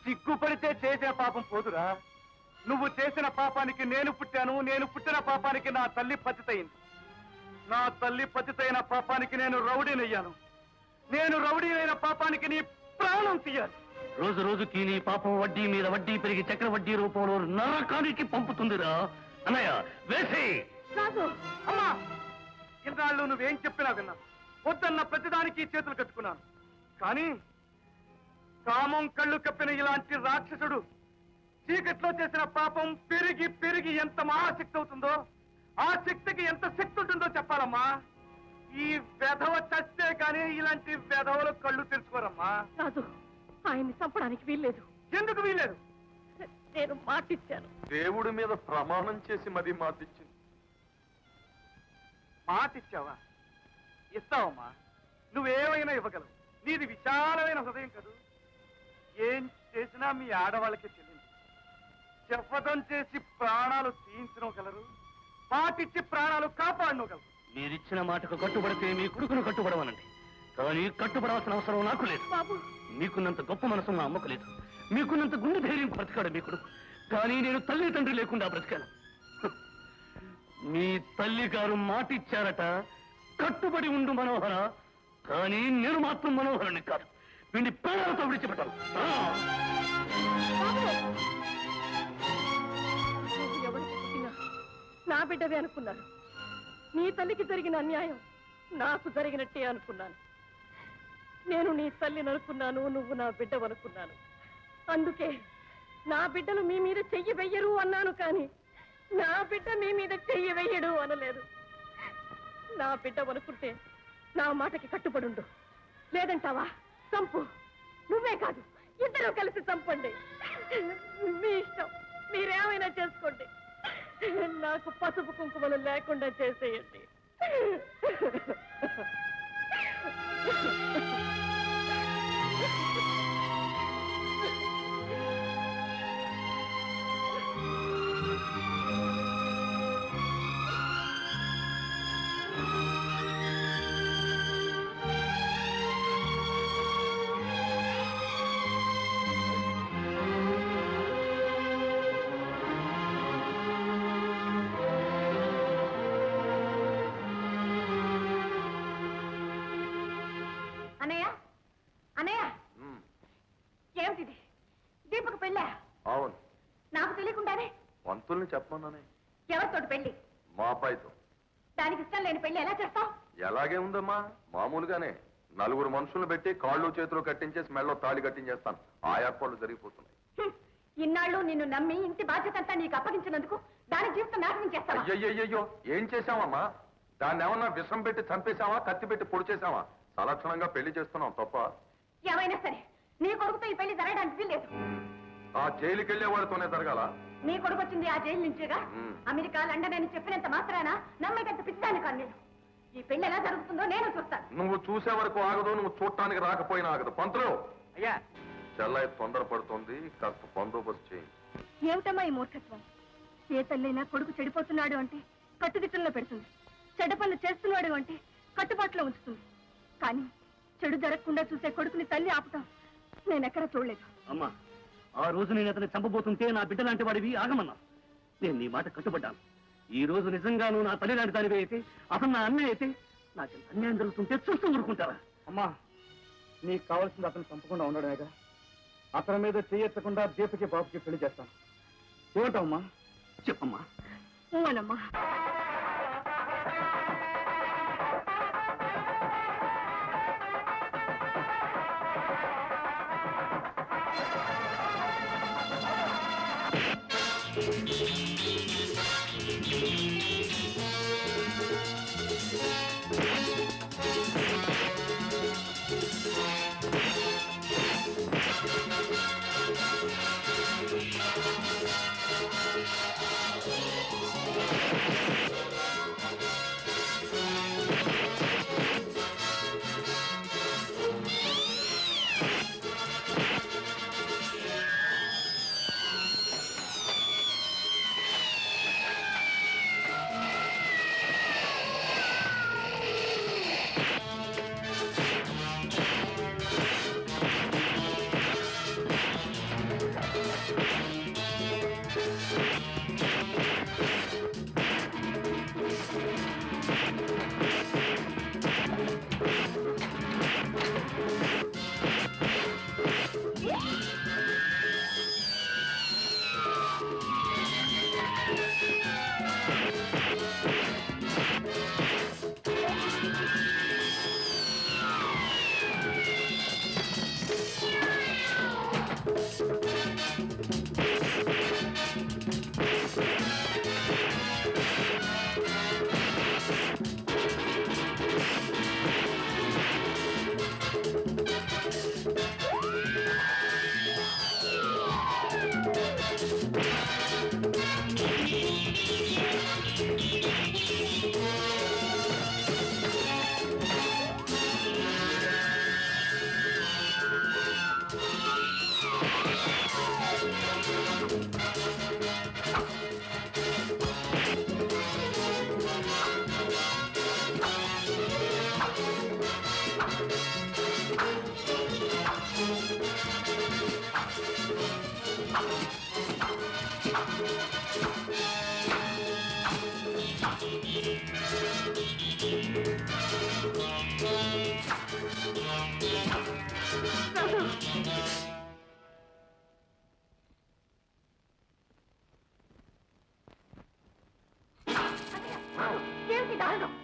సిగ్గుపడితే చేసే పాపం పోదురా. నువ్వు చేసిన పాపానికి నేను పుట్టాను, నేను పుట్టిన పాపానికి నా తల్లి పతితయింది. నా తల్లి పతితైన పాపానికి నేను రౌడీనయ్యాను. నేను రౌడీనైన పాపానికి నీ ప్రాణం తీయాలి. రోజు రోజుకి నీ పాపం వడ్డీ మీద వడ్డీ పెరిగి చక్రవడ్డీ రూపంలో నరకానికి పంపుతుందిరా. అన్నయ్య, వేసి. రాజు, అమ్మా, ఇన్నాళ్ళు నువ్వేం చెప్పినా విన్నాను. వద్దన్న ప్రతిదానికి చేతులు కట్టుకున్నాను. కానీ కామం కళ్ళు కప్పిన ఇలాంటి రాక్షసుడు చీకట్లో చేసిన పాపం పెరిగి పెరిగి ఎంత మహాశక్తి అవుతుందో, ఆ శక్తికి ఎంత శక్తి ఉంటుందో చెప్పాలమ్మా. ఈ వెధవ చస్తే కానీ ఇలాంటి వెధవలు కళ్ళు తెరుచుకోరమ్మా. రాజు, ఆయన్ని చంపడానికి వీల్లేదు. ఎందుకు వీల్లేదు? నేను మాటిచ్చాను. దేవుడి మీద ప్రమాణం చేసి మరీ మాటిచ్చింది. మాటిచ్చావా? ఇస్తావమ్మా, నువ్వేమైనా ఇవ్వగలవు. నీది విశాలమైన హృదయం కదూ. ఏం చేసినా మీ ఆడవాళ్ళకి చెల్లింది. శపథం చేసి ప్రాణాలు తీయించగలరు, మాటిచ్చి ప్రాణాలు కాపాడగలరు. మీరిచ్చిన మాటకు కట్టుబడితే మీ కొడుకును కట్టుబడవనండి. కానీ కట్టుబడాల్సిన అవసరం నాకు లేదు. బాబు, మీకున్నంత గొప్ప మనసు నా అమ్మకు లేదు. మీకున్నంత గుండె ధైర్యం బ్రతికాడు మీ కొడుకు. కానీ నేను తల్లి తండ్రి లేకుండా బ్రతికాను. మీ తల్లి గారు మాటిచ్చారట, కట్టుబడి ఉండు మనోహర. కానీ నేను మాత్రం మనోహరుని కాదు. వీడిని ప్రాణాలతో విడిచిపెట్టాను. ఎవరికి పుట్టినా నా బిడ్డవే అనుకున్నాను. నీ తల్లికి జరిగిన అన్యాయం నాకు జరిగినట్టే అనుకున్నాను. నేను నీ తల్లిని అనుకున్నాను, నువ్వు నా బిడ్డవనుకున్నాను. అందుకే నా బిడ్డలు మీ మీద చెయ్యి వెయ్యరు అన్నాను. కానీ నా బిడ్డ మీ మీద చెయ్యి వెయ్యడు అనలేదు. నా బిడ్డవనుకుంటే నా మాటకి కట్టుబడుండు. లేదంటావా? చంపు. నువ్వే కాదు, ఇద్దరు కలిసి చంపండి. మీ ఇష్టం, మీరేమైనా చేసుకోండి. నాకు పసుపు కుంకుమలు లేకుండా చేసేయండి. అన్నయ్య అన్నయ్య ఏమిటిది? దీపకు పెళ్ళా? అవును. నాకు తెలియకుండానే పంతుల్ని చెప్పమన్నానే. ఎవరితోటి పెళ్లి? మా అబ్బాయితో. దానికి ఇష్టం లేని పెళ్లి ఎలా చేస్తావు? ఎలాగే ఉందమ్మా, మామూలుగానే 4 మనుషులను పెట్టి కాళ్ళు చేతులు కట్టించేసి మెళ్ళో తాళి కట్టించేస్తాను. ఆ ఏర్పాట్లు జరిగిపోతున్నాయి. ఇన్నాళ్ళు నిన్ను నమ్మి ఇంటి బాధ్యత అంతా నీకు అప్పగించినందుకు దాని జీవితం నాశనం చేస్తావా? అయ్యయ్యో, ఏం చేశామమ్మా? దాన్ని ఏమన్నా విషం పెట్టి చంపేశావా, కత్తి పెట్టి పొడి చేశావా? సలక్షణంగా పెళ్లి చేస్తున్నాం తప్ప. ఏమైనా సరే నీ కొడుకుతో ఈ పెళ్లి జరగడానికి వీల్లేదు. ఆ జైలుకి వెళ్లే వాడితోనే జరగాల? నీ కొడుకు వచ్చింది ఆ జైలు నుంచేగా. అమెరికా, లండన్ అని చెప్పినంత మాత్రాన నమ్మకంత పిచ్చాను కాదు నేను. ఈ పెళ్లి ఎలా జరుగుతుందో నేను చూస్తాను. నువ్వు చూసే వరకు ఆగదు, నువ్వు చూడటానికి రాకపోయినా ఆగదు. పంతులు అయ్యా, చెల్లయ్య తొందరపడుతోంది, కాస్త బందోబస్తు చేయండి. ఏమిటమ్మా ఈ మూర్ఖత్వం? ఏ తల్లైనా కొడుకు చెడిపోతున్నాడు అంటే కట్టుదిట్టంలో పెడుతుంది, చెడ్డ పనులు చేస్తున్నాడు అంటే కట్టుబాటులో ఉంచుతుంది. కానీ చెడు జరగకుండా చూసే కొడుకుని తల్లి ఆపుతాం నేనెక్కడా చూడలేదు. అమ్మా, ఆ రోజు నేను అతన్ని చంపబోతుంటే నా బిడ్డ లాంటి వాడివి ఆగమన్నా. నేను నీ మాట కట్టుబడ్డాను. ఈ రోజు నిజంగా నువ్వు నా తల్లి లాంటి దానివి అయితే, అతను నా అన్నయ్య అయితే, నాకు అన్యాయం జరుగుతుంటే చూస్తూ ఊరుకుంటారా? అమ్మా, నీకు కావాల్సింది అతను చంపకుండా ఉండడమేగా. అతని మీద చేయెత్తకుండా దీపకి బాబుకి పెళ్లి చేస్తాను. ఏమంటావమ్మా? చెప్పమ్మా. అవునమ్మా.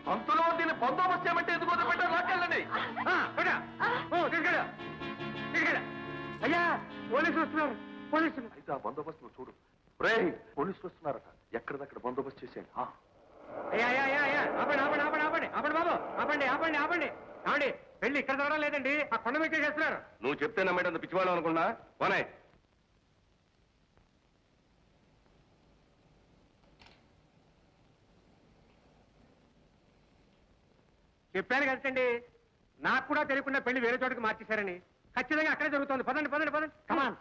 పంతులు దీన్ని బందోబస్తు చేయమంటే ఎందుకు వదిలిపెట్టారు? లాక్కెళ్ళండి. అయ్యా, పోలీసులు వస్తున్నారు. పోలీసులు అయితే ఆ బందోబస్తు చూడు. రే, పోలీసులు వస్తున్నారట. ఎక్కడిదక్కడ బందోబస్తు చేసేయండి. అయ్యా అయ్యా అయ్యా అయ్యా, ఆపండి ఆపండి ఆపండి ఆపండి ఆపండి బాబు, ఆపండి ఆపండి ఆపండి. ఆపండి, పెళ్లి ఇక్కడ జరగడం లేదండి, ఆ కొండ మీద చేస్తున్నారు. నువ్వు చెప్తే నమ్మేటంత పిచ్చివాళ్ళం అనుకున్నా. పోనే. చెప్పాను కదండి, నాకు కూడా తెలియకుండా పెళ్లి వేరే చోటుకి మార్చేశారని. ఖచ్చితంగా అక్కడే జరుగుతుంది. పదండి పదండి పదండి, కమాన్.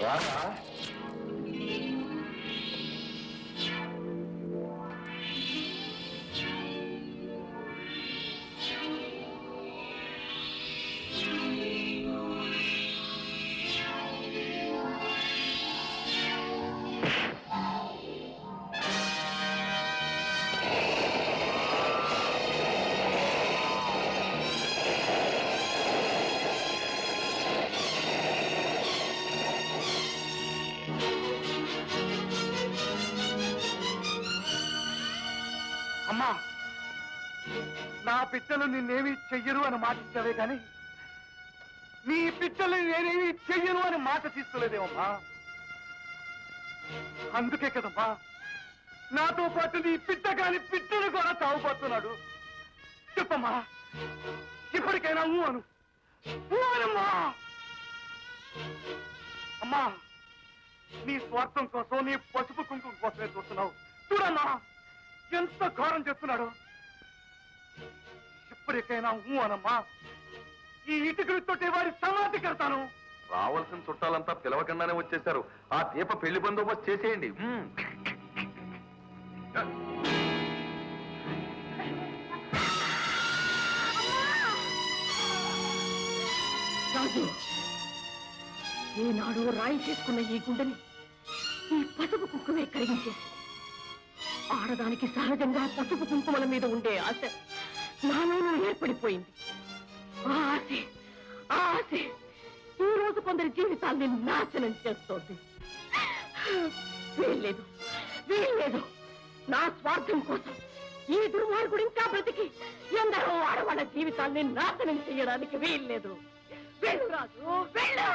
రారా అమ్మా, నా పిట్టలు నిన్నేమీ చెయ్యరు అని మాట ఇచ్చావే కానీ నీ పిట్టలు నేనేమీ చెయ్యను అని మాట తీసుకోలేదేమమ్మా. అందుకే కదమ్మా నాతో పాటు నీ పిట్ట కాని పిట్టలు కూడా తాగుపోతున్నాడు. చెప్పమ్మా, ఇప్పటికైనా ఊ అను, ఊ అనమ్మా. అమ్మా, నీ స్వార్థం కోసం, నీ పసుపు కుంకుమ కోసమే చూస్తున్నావు. చూడమ్మా ఎంత ఘోరం చేస్తున్నాడు. ఇప్పటికైనా ఊ అనమ్మా. ఈ ఇటుకలతోటి వాడి సమాధి కడతాను. రావాల్సిన చుట్టాలంతా పిలవకుండానే వచ్చేశారు. ఆ దీప పెళ్లి బందోబస్తు చేసేయండి. రాజు, ఏనాడు రాయి చేసుకున్న ఈ గుండెని ఈ పసుపు కుంకుమే కరిగించేసి ఆడదానికి సహజంగా పసుపు కుంకుమల మీద ఉండే ఆశ నాలోనూ ఏర్పడిపోయింది. ఆ ఆశ ఈ రోజు కొందరి జీవితాల్ని నాశనం చేస్తోంది. వీల్లేదు. నా స్వార్థం కోసం ఈ దుర్మార్గుడు ఇంకా బ్రతికి ఎందరో ఆడవాళ్ళ జీవితాల్ని నాశనం చేయడానికి వీల్లేదు. వెళ్ళు రాజు, వెళ్ళు.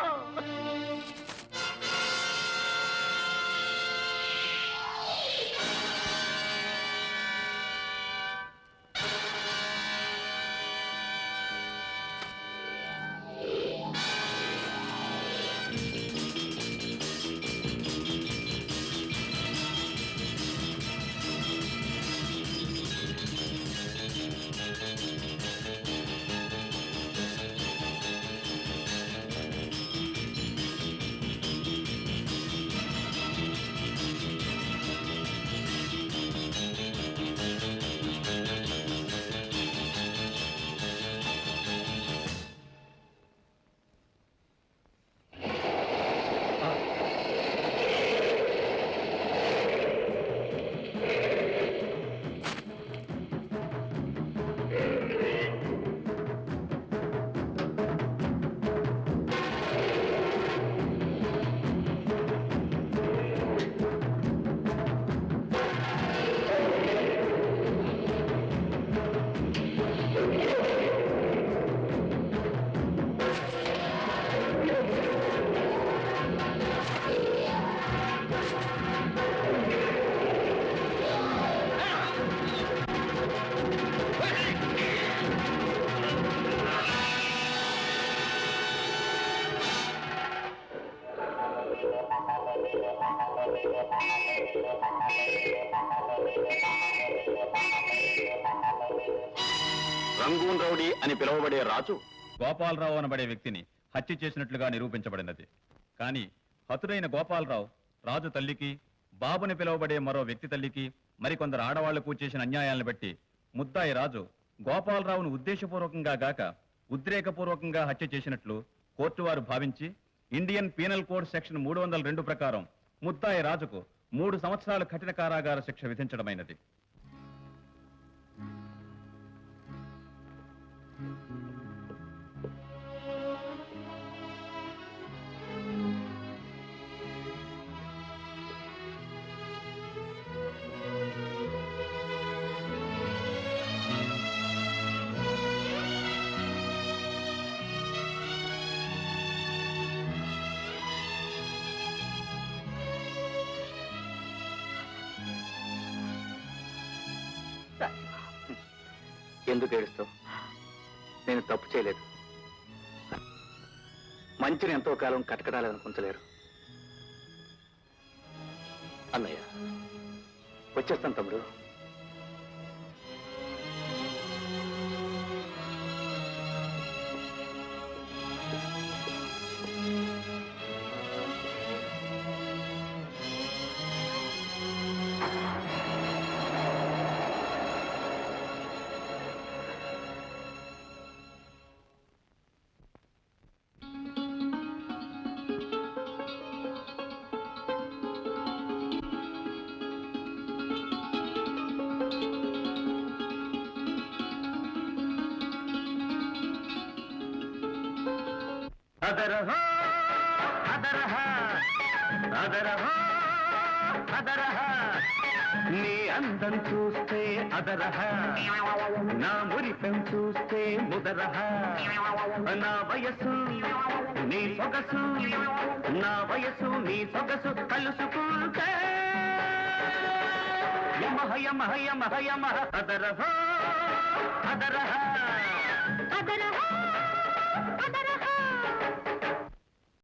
రంగూన్ రౌడీ అని పిలువబడే రాజు గోపాలరావు అనబడే వ్యక్తిని హత్య చేసినట్లుగా నిరూపించబడినది. కానీ హతుడైన గోపాలరావు రాజు తల్లికి, బాబుని పిలువబడే మరో వ్యక్తి తల్లికి, మరికొందరు ఆడవాళ్లకు చేసిన అన్యాయాలను బట్టి ముద్దాయి రాజు గోపాలరావును ఉద్దేశపూర్వకంగా గాక ఉద్రేకపూర్వకంగా హత్య చేసినట్లు కోర్టు వారు భావించి ఇండియన్ పీనల్ కోడ్ సెక్షన్ 302 ప్రకారం ముద్దాయి రాజుకు 3 సంవత్సరాల కఠిన కారాగార శిక్ష విధించడమైనది. ఎందుకు ఏడుస్తావు? నేను తప్పు చేయలేదు. మంచిని ఎంతో కాలం కటకడాలనుకుంటలేరు. అన్నయ్య, వచ్చేస్తాను తమ్ముడు. అదరహ అదరహ అదరహ అదరహ నీ అందం చూస్తే అదరహ నా మురిపెం చూస్తే ముదరహ నా వయసు నీ సొగసు నా వయసు నీ సొగసు కలుసుకుంటే యమహ యమహ యమహ యమహ అదరహ అదరహ అదరహ